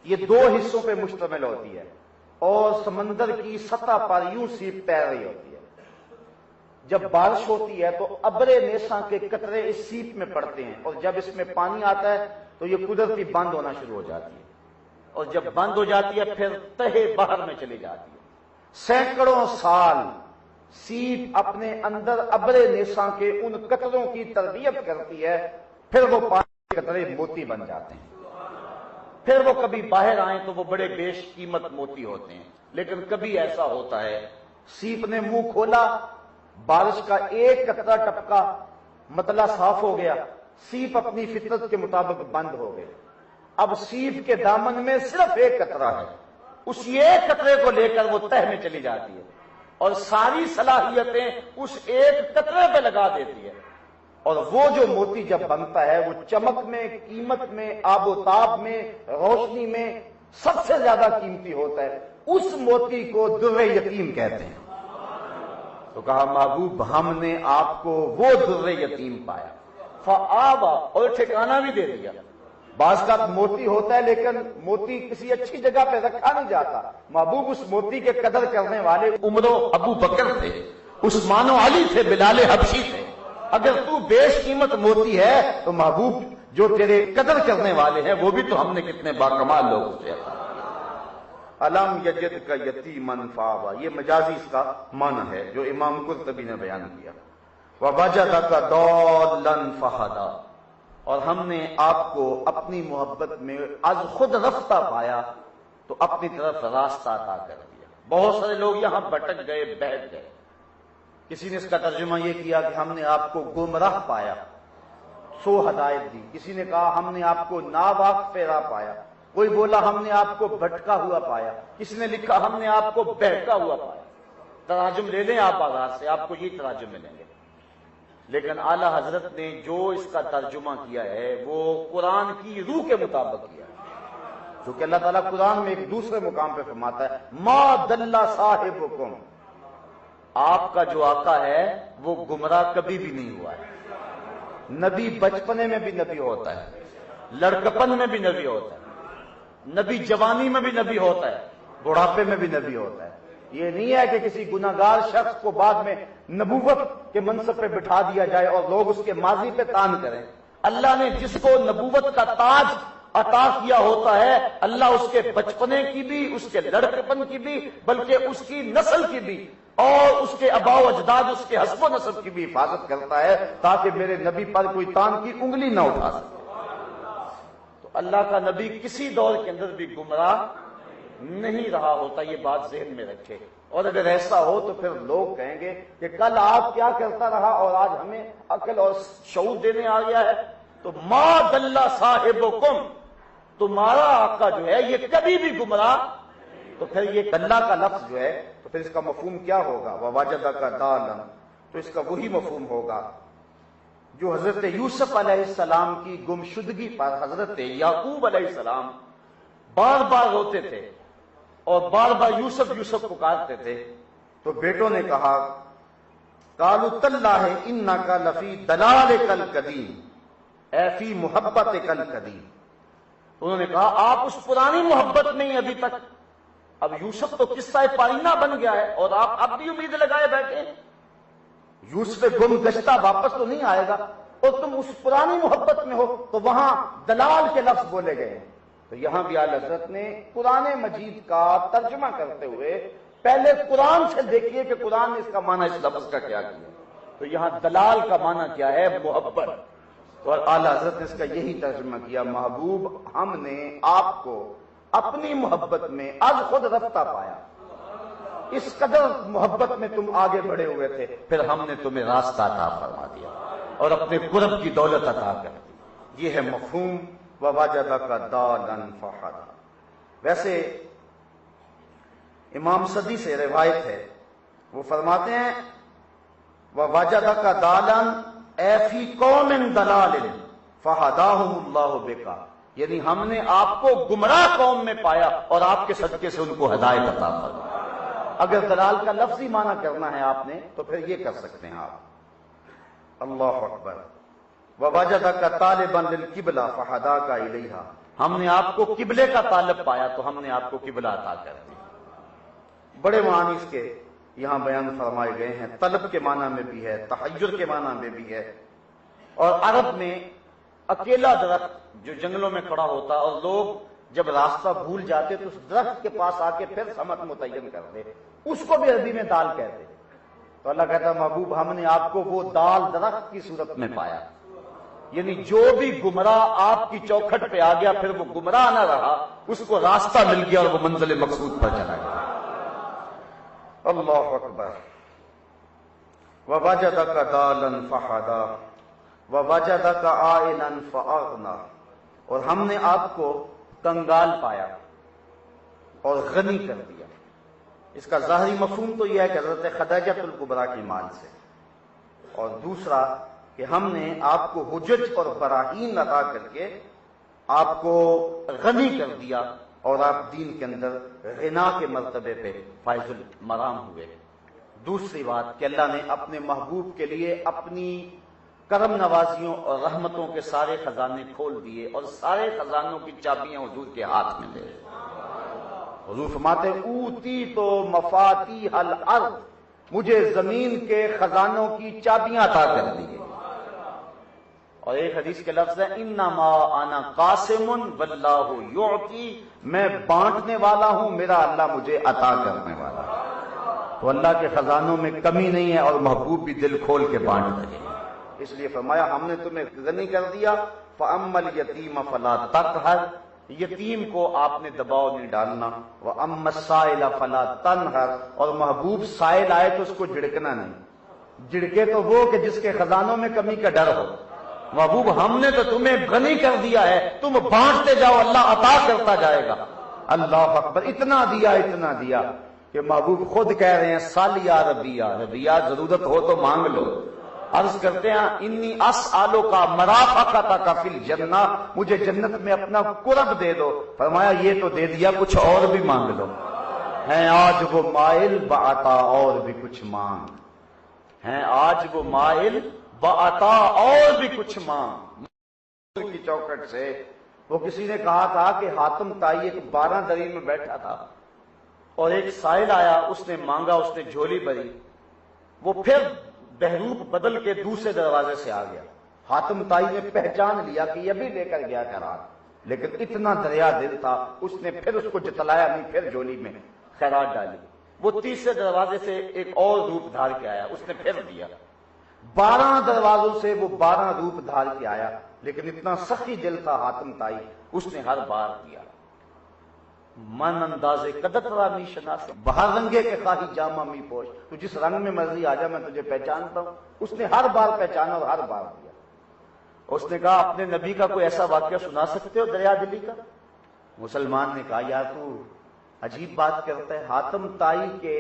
یہ 2 حصوں پہ مشتمل ہوتی ہے اور سمندر کی سطح پر یوں سیپ تیر رہی ہوتی ہے۔ جب بارش ہوتی ہے تو ابر نیساں کے قطرے اس سیپ میں پڑتے ہیں، اور جب اس میں پانی آتا ہے تو یہ قدرتی بند ہونا شروع ہو جاتی ہے، اور جب بند ہو جاتی ہے پھر تہے بحر میں چلی جاتی ہے۔ سینکڑوں سال سیپ اپنے اندر ابر نیساں کے ان قطروں کی تربیت کرتی ہے، پھر وہ پانی کے قطرے موتی بن جاتے ہیں، پھر وہ کبھی باہر آئیں تو وہ بڑے بیش قیمت موتی ہوتے ہیں۔ لیکن کبھی ایسا ہوتا ہے سیپ نے منہ کھولا، بارش کا ایک قطرہ ٹپکا، مطلع صاف ہو گیا، سیپ اپنی فطرت کے مطابق بند ہو گئے، اب سیپ کے دامن میں صرف ایک قطرہ ہے، اس ایک قطرے کو لے کر وہ تہ میں چلی جاتی ہے اور ساری صلاحیتیں اس ایک قطرے پہ لگا دیتی ہے، اور وہ جو موتی جب بنتا ہے وہ چمک میں، قیمت میں، آب و تاب میں، روشنی میں سب سے زیادہ قیمتی ہوتا ہے، اس موتی کو در یتیم کہتے ہیں۔ تو کہا محبوب ہم نے آپ کو وہ در یتیم پایا، فآویٰ، اور ٹھکانہ بھی دے دیا۔ بعض کا موتی ہوتا ہے لیکن موتی کسی اچھی جگہ پہ رکھا نہیں جاتا، محبوب اس موتی کے قدر کرنے والے عمر و ابو بکر تھے، عثمان و علی تھے، بلال حبشی تھے۔ اگر تو بیش قیمت موتی ہے تو محبوب جو تیرے قدر کرنے والے ہیں وہ بھی تو ہم نے کتنے باکمال لوگ سے عطا۔ الم یجدک یتیما فآویٰ، یہ مجازی اس کا معنی ہے جو امام قرطبی نے بیان کیا۔ ووجدک ضالا فہدیٰ، اور ہم نے آپ کو اپنی محبت میں از خود رفتہ پایا تو اپنی طرف راستہ عطا کر دیا۔ بہت سارے لوگ یہاں بھٹک گئے، بیٹھ گئے، کسی نے اس کا ترجمہ یہ کیا کہ ہم نے آپ کو گمراہ پایا، سو ہدایت دی، کسی نے کہا ہم نے آپ کو ناواقف راہ پایا، کوئی بولا ہم نے آپ کو بھٹکا ہوا پایا، کسی نے لکھا ہم نے آپ کو بہکا ہوا پایا۔ تراجم لے لیں آپ آغاز سے، آپ کو یہ تراجم ملیں گے۔ لیکن اعلی حضرت نے جو اس کا ترجمہ کیا ہے وہ قرآن کی روح کے مطابق کیا ہے، کیونکہ اللہ تعالیٰ قرآن میں ایک دوسرے مقام پہ فرماتا ہے ما دل صاحبکم، آپ کا جو آقا ہے وہ گمراہ کبھی بھی نہیں ہوا ہے۔ نبی بچپنے میں بھی نبی ہوتا ہے، لڑکپن میں بھی نبی ہوتا ہے، نبی جوانی میں بھی نبی ہوتا ہے، بڑھاپے میں بھی نبی ہوتا ہے۔ یہ نہیں ہے کہ کسی گناہگار شخص کو بعد میں نبوت کے منصب پہ بٹھا دیا جائے اور لوگ اس کے ماضی پہ تان کریں۔ اللہ نے جس کو نبوت کا تاج عطا کیا ہوتا ہے، اللہ اس کے بچپنے کی بھی، اس کے لڑکپن کی بھی، بلکہ اس کی نسل کی بھی اور اس کے آباء و اجداد، اس کے حسب و نسب کی بھی حفاظت کرتا ہے، تاکہ میرے نبی پر کوئی تان کی انگلی نہ اٹھا سکے۔ تو اللہ کا نبی کسی دور کے اندر بھی گمراہ نہیں رہا ہوتا، یہ بات ذہن میں رکھے۔ اور اگر ایسا ہو تو پھر لوگ کہیں گے کہ کل آپ کیا کرتا رہا اور آج ہمیں عقل اور شعور دینے آ گیا ہے۔ تو ما دل صاحبکم، تمہارا آقا جو ہے یہ کبھی بھی گمراہ، تو پھر یہ دلہ کا لفظ جو ہے تو پھر اس کا مفہوم کیا ہوگا؟ ووجدک ضالا، تو اس کا وہی مفہوم ہوگا جو حضرت یوسف علیہ السلام کی گمشدگی پر حضرت یعقوب علیہ السلام بار بار روتے تھے اور بار بار یوسف یوسف پکارتے تھے، تو بیٹوں نے کہا قالوا تاللہ انک لفی ضلالک القدیم، اے فی محبتک القدیم، انہوں نے کہا آپ اس پرانی محبت میں ہی ابھی تک، اب یوسف تو قصہ پارینہ بن گیا ہے اور آپ اب بھی امید لگائے بیٹھے ہیں، یوسف گم گشتہ واپس تو نہیں آئے گا اور تم اس پرانی محبت میں ہو۔ تو وہاں دلال کے لفظ بولے گئے ہیں۔ تو یہاں بھی اعلی حضرت نے قرآن مجید کا ترجمہ کرتے ہوئے پہلے قرآن سے دیکھیے کہ قرآن نے اس کا معنی اس لفظ کا کیا کیا۔ تو یہاں دلال کا معنی کیا ہے؟ محبت، اور اعلی حضرت نے اس کا یہی ترجمہ کیا، محبوب ہم نے آپ کو اپنی محبت میں از خود رفتہ پایا، اس قدر محبت میں تم آگے بڑھے ہوئے تھے، پھر ہم نے تمہیں راستہ عطا فرما دیا اور اپنے قرب کی دولت عطا کر دی۔ یہ ہے مفہوم ووجدک ضالا فہدی۔ ویسے امام صدی سے روایت ہے، وہ فرماتے ہیں ووجدک ضالا اے فی قوم ضلال فہداہم اللہ بک، یعنی ہم نے آپ کو گمراہ قوم میں پایا اور آپ کے صدقے سے ان کو ہدایت عطا فرمائی۔ اگر دلال کا لفظی معنی کرنا ہے آپ نے تو پھر یہ کر سکتے ہیں آپ۔ اللہ اکبر۔ ووجدک طالبا للقبلہ فہداک الیہا، ہم نے آپ کو قبلے کا طالب پایا تو ہم نے آپ کو قبلہ عطا کر دیا۔ بڑے معنی اس کے یہاں بیان فرمائے گئے ہیں، طلب کے معنی میں بھی ہے، تحیر کے معنی میں بھی ہے۔ اور عرب میں اکیلا درخت جو جنگلوں میں کھڑا ہوتا اور لوگ جب راستہ بھول جاتے تو اس درخت کے پاس آ کے پھر سمت متعین کرتے، اس کو بھی عربی میں دال کہتے۔ تو اللہ کہتا ہے محبوب ہم نے آپ کو وہ دال درخت کی صورت میں پایا، یعنی جو بھی گمراہ آپ کی چوکھٹ پہ آ گیا پھر وہ گمراہ نہ رہا، اس کو راستہ مل گیا اور وہ منزل مقصود پر چلا گیا۔ اللہ اکبر۔ ووجدک ضالا فہدی ووجدک عائلا فاغنی، اور ہم نے آپ کو کنگال پایا اور غنی کر دیا۔ اس کا ظاہری مفہوم تو یہ ہے کہ حضرت خدیجہ الکبریٰ کی مال سے، اور دوسرا کہ ہم نے آپ کو حجج اور براہین عطا کر کے آپ کو غنی کر دیا اور آپ دین کے اندر غنا کے مرتبے پہ فائز المرام ہوئے۔ دوسری بات کہ اللہ نے اپنے محبوب کے لیے اپنی کرم نوازیوں اور رحمتوں کے سارے خزانے کھول دیے اور سارے خزانوں کی چابیاں حضور کے ہاتھ میں دے۔ حضور فرماتے اوتی تو مفاتیح الارض، مجھے زمین کے خزانوں کی چابیاں عطا کر دی۔ اور ایک حدیث کے لفظ ہے انما انا قاسم واللہ یعطی، میں بانٹنے والا ہوں، میرا اللہ مجھے عطا کرنے والا ہے۔ تو اللہ کے خزانوں میں کمی نہیں ہے اور محبوب بھی دل کھول کے بانٹ رہے ہیں۔ اس لیے فرمایا ہم نے تمہیں غنی کر دیا۔ فَأَمَّا الْيَتِيمَ فَلَا تَقْهَرْ، یتیم کو آپ نے دباؤ نہیں ڈالنا۔ وَأَمَّا السَّائِلَ فَلَا تَنْهَرْ، اور محبوب سائل آئے تو اس کو جھڑکنا نہیں، جھڑکے تو وہ کہ جس کے خزانوں میں کمی کا ڈر ہو۔ محبوب ہم نے تو تمہیں غنی کر دیا ہے، تم بانٹتے جاؤ، اللہ عطا کرتا جائے گا۔ اللہ اکبر۔ اتنا دیا کہ محبوب خود کہہ رہے ہیں سال یا ربیہ، ربیہ ضرورت ہو تو مانگ لو، عرض کرتے ہیں انی اسالو کا مرافقتا کا فی الجنہ، مجھے جنت میں اپنا قرب دے دو۔ فرمایا یہ تو دے دیا، کچھ اور بھی مانگ لو۔ ہیں آج وہ مائل بعطا، اور بھی کچھ مانگ، ہیں آج وہ مائل بعطا، اور بھی کچھ مانگ۔ کی چوکھٹ سے وہ کسی نے کہا تھا کہ حاتم طائی ایک 12 دری میں بیٹھا تھا اور ایک سائل آیا، اس نے مانگا، اس نے جھولی بھری، وہ پھر بہروپ بدل کے دوسرے دروازے سے آ گیا۔ حاتم طائی نے پہچان لیا کہ یہ بھی لے کر گیا خیرات، لیکن اتنا دریا دل تھا، اس نے پھر اس کو جتلایا نہیں، پھر جھولی میں خیرات ڈالی۔ وہ تیسرے دروازے سے ایک اور روپ دھار کے آیا، اس نے پھر دیا۔ 12 دروازوں سے وہ 12 روپ دھار کے آیا، لیکن اتنا سخی دل تھا حاتم طائی، اس نے ہر بار دیا۔ من انداز قدرت را می شناس، باہر رنگے کے خواہی جامہ می پوش، تو جس رنگ میں مرضی آ جا میں تجھے پہچانتا ہوں۔ اس نے ہر بار پہچانا اور ہر بار دیا۔ اس نے کہا اپنے نبی کا کوئی ایسا واقعہ سنا سکتے ہو دریا دلی کا؟ مسلمان نے کہا یار تو عجیب بات کرتا ہے، حاتم طائی کے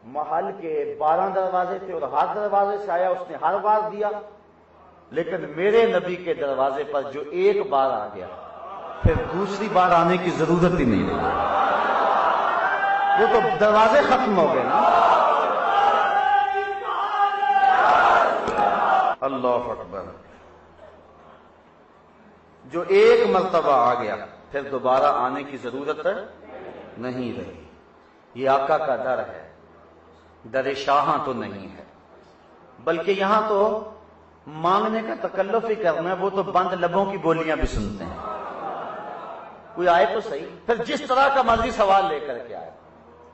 محل کے 12 دروازے تھے اور ہر دروازے سے آیا، اس نے ہر بار دیا، لیکن میرے نبی کے دروازے پر جو ایک بار آ گیا پھر دوسری بار آنے کی ضرورت ہی نہیں رہی، وہ تو دروازے ختم ہو گئے نا۔ اللہ اکبر۔ جو ایک مرتبہ آ گیا پھر دوبارہ آنے کی ضرورت نہیں رہی۔ یہ آقا کا در ہے، در شاہاں تو نہیں ہے، بلکہ یہاں تو مانگنے کا تکلف ہی کرنا ہے، وہ تو بند لبوں کی بولیاں بھی سنتے ہیں۔ کوئی آئے تو صحیح، پھر جس طرح کا مرضی سوال لے کر کے آئے،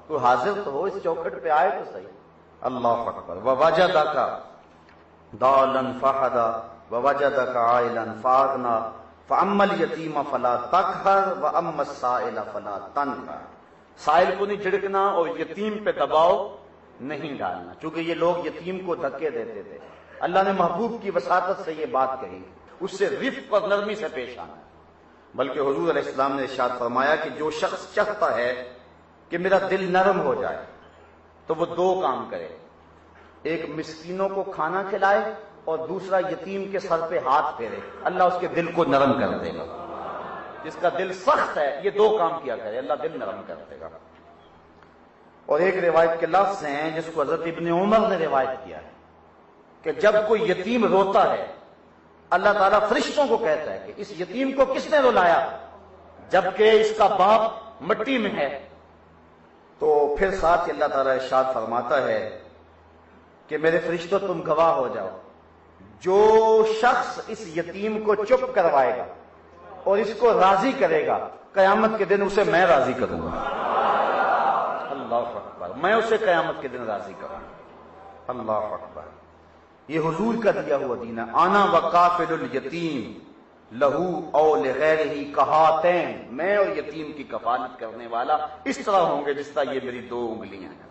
کوئی حاضر تو ہو، اس چوکھٹ پہ آئے تو صحیح۔ اللہ اکبر۔ ووجدک ضالا فہدی ووجدک عائلا فاغنی فاما الیتیم فلا تقہر واما السائل فلا تنہر۔ سائل کو نہیں جھڑکنا اور یتیم پہ دباؤ نہیں ڈالنا، چونکہ یہ لوگ یتیم کو دھکے دیتے تھے۔ اللہ نے محبوب کی وساطت سے یہ بات کہی، اس سے رفق اور نرمی سے پیش آنا۔ بلکہ حضور علیہ السلام نے ارشاد فرمایا کہ جو شخص چاہتا ہے کہ میرا دل نرم ہو جائے تو وہ 2 کام کرے، ایک مسکینوں کو کھانا کھلائے اور دوسرا یتیم کے سر پہ ہاتھ پھیرے، اللہ اس کے دل کو نرم کر دے گا۔ جس کا دل سخت ہے یہ 2 کام کیا کرے، اللہ دل نرم کر دے گا۔ اور ایک روایت کے لفظ ہیں جس کو حضرت ابن عمر نے روایت کیا ہے کہ جب کوئی یتیم روتا ہے اللہ تعالیٰ فرشتوں کو کہتا ہے کہ اس یتیم کو کس نے رلایا، جبکہ اس کا باپ مٹی میں ہے، تو پھر ساتھ اللہ تعالیٰ ارشاد فرماتا ہے کہ میرے فرشتوں تم گواہ ہو جاؤ، جو شخص اس یتیم کو چپ کروائے گا اور اس کو راضی کرے گا قیامت کے دن اسے میں راضی کروں گا۔ اللہ اکبر۔ میں اسے قیامت کے دن راضی کروں گا۔ اللہ اکبر۔ یہ حضور کا دیا ہوا دین ہے۔ انا وقافل الیتیم لہو او لغیرہ کہاتین، میں اور یتیم کی کفالت کرنے والا اس طرح ہوں گے جس طرح یہ میری 2 انگلیاں ہیں۔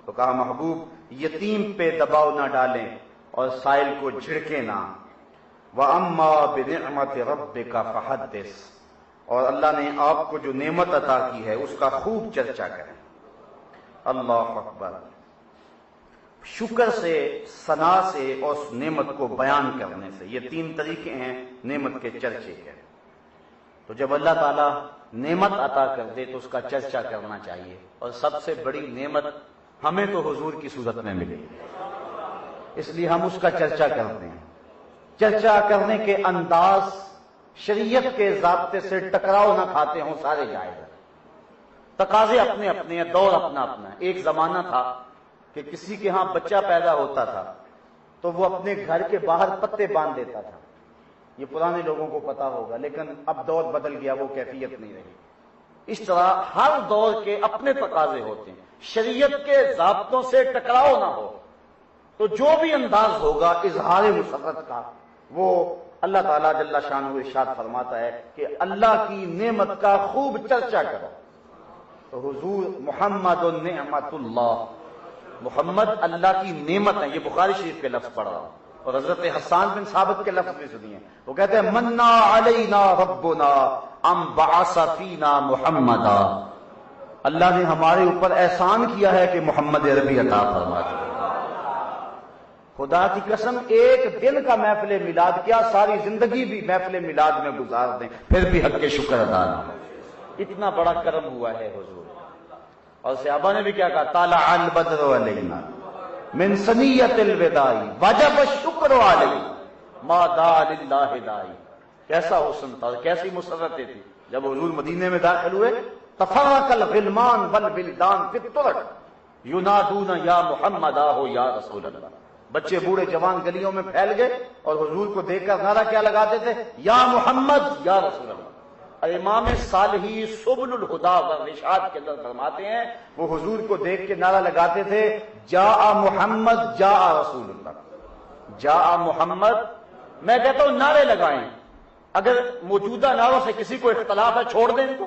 تو کہا محبوب یتیم پہ دباؤ نہ ڈالیں اور سائل کو جھڑکے نہ۔ وَأَمَّا بِنِعْمَةِ رَبِّكَ فَحَدِّثْ، اور اللہ نے آپ کو جو نعمت عطا کی ہے اس کا خوب چرچا کریں۔ اللہ اکبر۔ شکر سے، ثنا سے اور اس نعمت کو بیان کرنے سے، یہ 3 طریقے ہیں نعمت کے چرچے کے۔ تو جب اللہ تعالیٰ نعمت عطا کر دے تو اس کا چرچا کرنا چاہیے، اور سب سے بڑی نعمت ہمیں تو حضور کی صورت میں ملی، اس لیے ہم اس کا چرچا کرتے ہیں۔ چرچا کرنے کے انداز شریعت کے ضابطے سے ٹکراؤ نہ کھاتے ہوں سارے جائز ہیں، تقاضے اپنے اپنے ہیں، دور اپنا اپنا ہے۔ ایک زمانہ تھا کہ کسی کے ہاں بچہ پیدا ہوتا تھا تو وہ اپنے گھر کے باہر پتے باندھ دیتا تھا، یہ پرانے لوگوں کو پتا ہوگا، لیکن اب دور بدل گیا، وہ کیفیت نہیں رہی۔ اس طرح ہر دور کے اپنے تقاضے ہوتے ہیں، شریعت کے ضابطوں سے ٹکراؤ نہ ہو تو جو بھی انداز ہوگا اظہار مسرت کا، وہ اللہ تعالیٰ جل شانہ ارشاد فرماتا ہے کہ اللہ کی نعمت کا خوب چرچا کرو۔ تو حضور محمد نعمت اللہ، محمد اللہ کی نعمت ہے، یہ بخاری شریف کے لفظ پڑھ رہا ہوں، اور حضرت حسان بن ثابت کے لفظ بھی سنیے، وہ کہتے ہیں منا علینا ربنا ام بعث فینا محمدا، اللہ نے ہمارے اوپر احسان کیا ہے کہ محمد عربی عطا فرما دیا۔ خدا کی قسم ایک دن کا محفل میلاد کیا ساری زندگی بھی محفل میلاد میں گزار دیں پھر بھی حق کے شکر ادا نہ ہو. اتنا بڑا کرم ہوا ہے حضور. اور صحابہ نے بھی کیا کہا؟ طلع البدر علینا من ثنیۃ الوداع وجب الشکر علیہ ما دعا للہ داعی. کیسا حسن تھا، کیسی مسرتیں تھی. جب حضور مدینے میں داخل ہوئے تفرق الغلمان والولدان فی الطرق ینادون یا محمد آہو یا رسول اللہ. بچے بوڑھے جوان گلیوں میں پھیل گئے اور حضور کو دیکھ کر نعرہ کیا لگاتے تھے؟ یا محمد یا رسول اللہ. امام صالحی سبل الہدا والرشاد کے اندر فرماتے ہیں وہ حضور کو دیکھ کے نعرہ لگاتے تھے جاء محمد جاء رسول اللہ. جاء محمد. میں کہتا ہوں نعرے لگائیں، اگر موجودہ نعروں سے کسی کو اختلاف ہے چھوڑ دیں ان کو،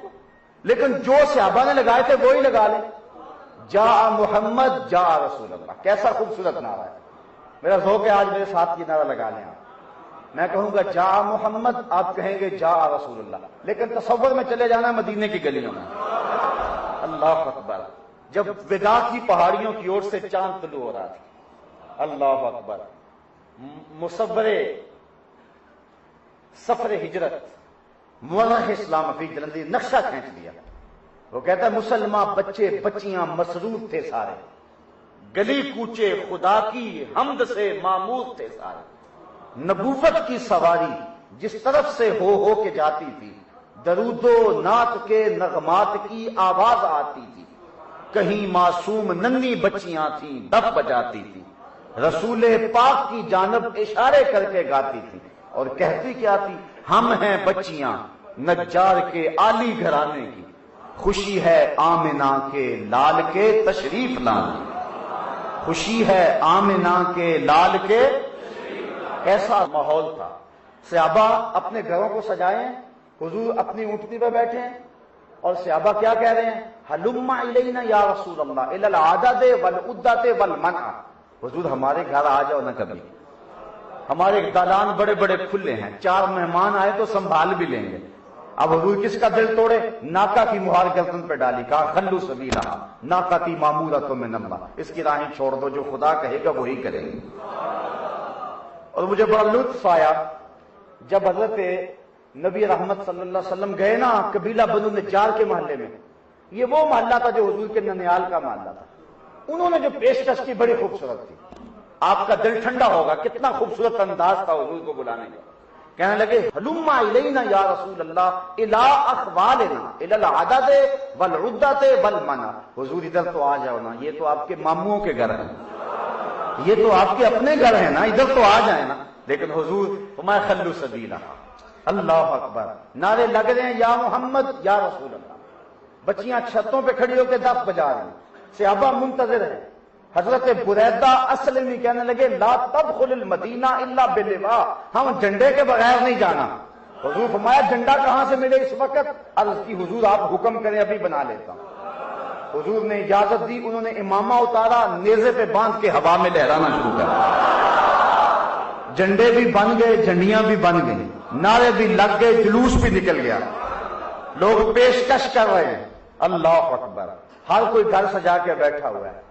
لیکن جو صحابہ نے لگائے تھے وہی لگا لیں. جاء محمد جاء رسول اللہ. کیسا خوبصورت نعرہ ہے. میرا ذوق ہے آج میرے ساتھ یہ نعرہ لگا لیں آپ. میں کہوں گا جاء محمد، آپ کہیں گے جاء رسول اللہ، لیکن تصور میں چلے جانا مدینے کی گلیوں میں. اللہ اکبر. جب وداع کی پہاڑیوں کی اور سے چاند طلوع ہو رہا تھا. اللہ اکبر. مصور سفر ہجرت مورخ اسلام فی جلندی نقشہ کھینچ دیا. وہ کہتا ہے مسلمان بچے بچیاں مسرور تھے سارے، گلی کوچے خدا کی حمد سے معمور تھے سارے. نبوت کی سواری جس طرف سے ہو کے جاتی تھی، درود و نعت کے نغمات کی آواز آتی تھی. کہیں معصوم ننھی بچیاں تھیں دف بجاتی تھی، رسول پاک کی جانب اشارے کر کے گاتی تھی اور کہتی کیا تھی؟ ہم ہیں بچیاں نجار کے عالی گھرانے کی، خوشی ہے آمنہ کے لال کے تشریف لانے. خوشی ہے آمنہ کے لال کے. ایسا ماحول تھا. صحابہ اپنے گھروں کو سجائے ہیں، حضور اپنی اونٹنی پہ بیٹھے ہیں اور صحابہ کیا کہہ رہے ہیں؟ ہلم الینا یا رسول اللہ الی العدد والعدۃ والمنع. حضور ہمارے گھر آ جاؤ نا کبھی. ہمارے دالان بڑے بڑے کھلے ہیں، 4 مہمان آئے تو سنبھال بھی لیں گے. اب حضور کس کا دل توڑے؟ ناکا کی مہار گردن پہ ڈالی، کہا خلو سبیلہ ناقتی مامورۃ من اللہ. اس کی راہیں چھوڑ دو، جو خدا کہے گا وہی کریں گے. اور مجھے بڑا لطف آیا جب حضرت نبی رحمت صلی اللہ علیہ وسلم گئے نا قبیلہ بنو نجار کے محلے میں. یہ وہ محلہ تھا جو حضور کے ننیال کا محلہ تھا. انہوں نے جو پیشکش کی بڑی خوبصورت تھی. آپ کا دل ٹھنڈا ہوگا کتنا خوبصورت انداز تھا حضور کو بلانے کا. کہنے لگے ہلم الینا یا رسول اللہ الی اخوالنا الی العدد والعدۃ والمنع. حضور ادھر تو آ جاؤ نا، یہ تو آپ کے ماموں کے گھر ہیں، یہ تو آپ کے اپنے گھر ہیں نا، ادھر تو آ جائیں نا. لیکن حضور فرمایا خلو سبیلہ. اللہ اکبر. نعرے لگ رہے ہیں یا محمد یا رسول اللہ. بچیاں چھتوں پہ کھڑی ہو کے دف بجا رہی ہیں، صحابہ منتظر ہیں. حضرت بریدہ اسلمی کہنے لگے لا تدخل المدینہ الا بلواء. ہم جھنڈے کے بغیر نہیں جانا. حضور فرمایا جھنڈا کہاں سے ملے اس وقت؟ عرض کی حضور آپ حکم کریں ابھی بنا لیتا ہوں. حضور نے اجازت دی، انہوں نے امامہ اتارا، نیزے پہ باندھ کے ہوا میں لہرانا شروع کر. جھنڈے بھی بن گئے، جھنڈیاں بھی بن گئی، نعرے بھی لگ گئے، جلوس بھی نکل گیا، لوگ پیشکش کر رہے ہیں. اللہ اکبر. ہر کوئی گھر سجا کے بیٹھا ہوا ہے.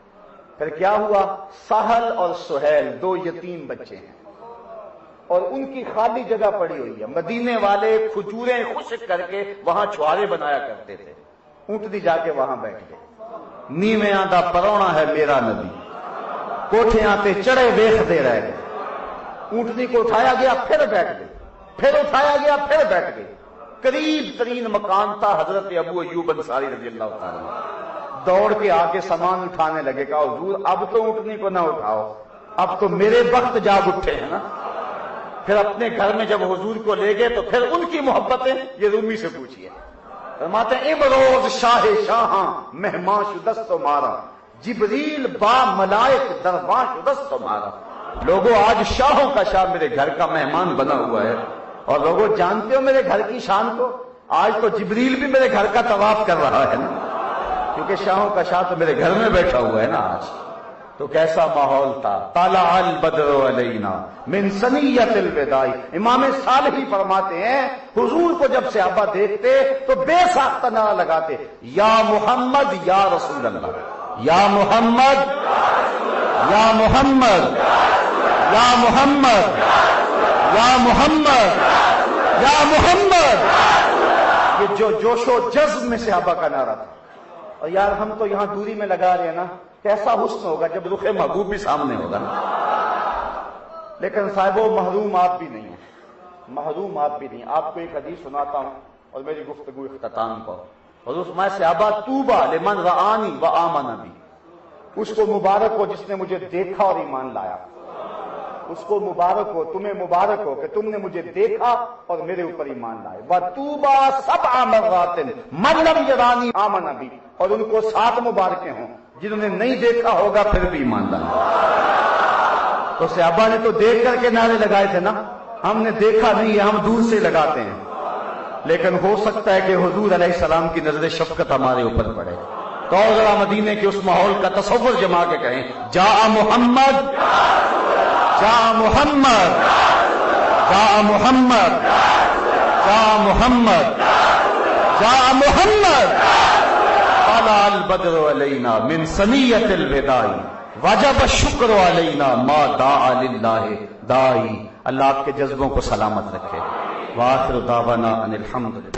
پھر کیا ہوا؟ سہل اور سہیل 2 یتیم بچے ہیں اور ان کی خالی جگہ پڑی ہوئی ہے. مدینے والے کھجوریں خشک کر کے وہاں چھوارے بنایا کرتے تھے. اونٹنی جا کے وہاں بیٹھ گئے. نیویاں دا پرونا ہے میرا نبی، کوٹھیاں تے چڑھے ویکھدے رہ گئے. اونٹنی کو اٹھایا گیا پھر بیٹھ گئے، پھر اٹھایا گیا پھر بیٹھ گئے. قریب ترین مکان تھا حضرت ابو ایوب انصاری رضی اللہ تعالیٰ عنہ. دوڑ کے آ کے سامان اٹھانے لگے. کہا حضور اب تو اونٹنی کو نہ اٹھاؤ، اب تو میرے وقت جاگ اٹھے ہیں نا. پھر اپنے گھر میں جب حضور کو لے گئے تو پھر ان کی محبتیں یہ رومی سے پوچھیے. فرماتے ہیں امروز شاہ شاہاں مہمان شدست مارا، جبریل با ملائک درباں شدست مارا. لوگوں آج شاہوں کا شاہ میرے گھر کا مہمان بنا ہوا ہے. اور لوگوں جانتے ہو میرے گھر کی شان کو؟ آج تو جبریل بھی میرے گھر کا طواف کر رہا ہے نا، کیونکہ شاہوں کا شاہ تو میرے گھر میں بیٹھا ہوا ہے نا آج. تو کیسا ماحول تھا. طلع البدر علینا من ثنیۃ الوداع. امام صالحی فرماتے ہیں حضور کو جب صحابہ دیکھتے تو بے ساختہ نعرہ لگاتے یا محمد یا رسول اللہ، یا محمد یا محمد. یا محمد یا محمد یا محمد. یہ جو جوش و جذب میں صحابہ کا نعرہ تھا. اور یار ہم تو یہاں دوری میں لگا رہے ہیں نا، کیسا حسن ہوگا جب رخ محبوب بھی سامنے ہوگا. لیکن صاحبو محروم آپ بھی نہیں ہیں، محروم آپ بھی نہیں. آپ کو ایک حدیث سناتا ہوں اور میری گفتگو اختتام کو. حضور فرمائے صحابہ طوبیٰ لمن رآنی وآمن بی، اس کو مبارک ہو جس نے مجھے دیکھا اور ایمان لایا. اس کو مبارک ہو، تمہیں مبارک ہو کہ تم نے مجھے دیکھا اور میرے اوپر ایمان لائے. وَطُوبَىٰ سَبْعَ مَرَّاتٍ مَن لَّمْ يَرَانِي آمَنَ بِی، اور ان کو 7 مبارکیں ہوں جنہوں نے نہیں دیکھا ہوگا پھر بھی ایمان لائے. تو صحابہ نے تو دیکھ کر کے نعرے لگائے تھے نا، ہم نے دیکھا نہیں ہے، ہم دور سے لگاتے ہیں. لیکن ہو سکتا ہے کہ حضور علیہ السلام کی نظر شفقت ہمارے اوپر پڑے. تو ذرا مدینے کے اس ماحول کا تصور جما کے کہیں جاء محمد جاء محمد جاء محمد جاء محمد جاء محمد. طلع البدر علینا من ثنیۃ الوداع وجب الشکر علینا ما دعا للہ داعی. اللہ آپ کے جذبوں کو سلامت رکھے. وآخر دعوانا ان الحمد للہ.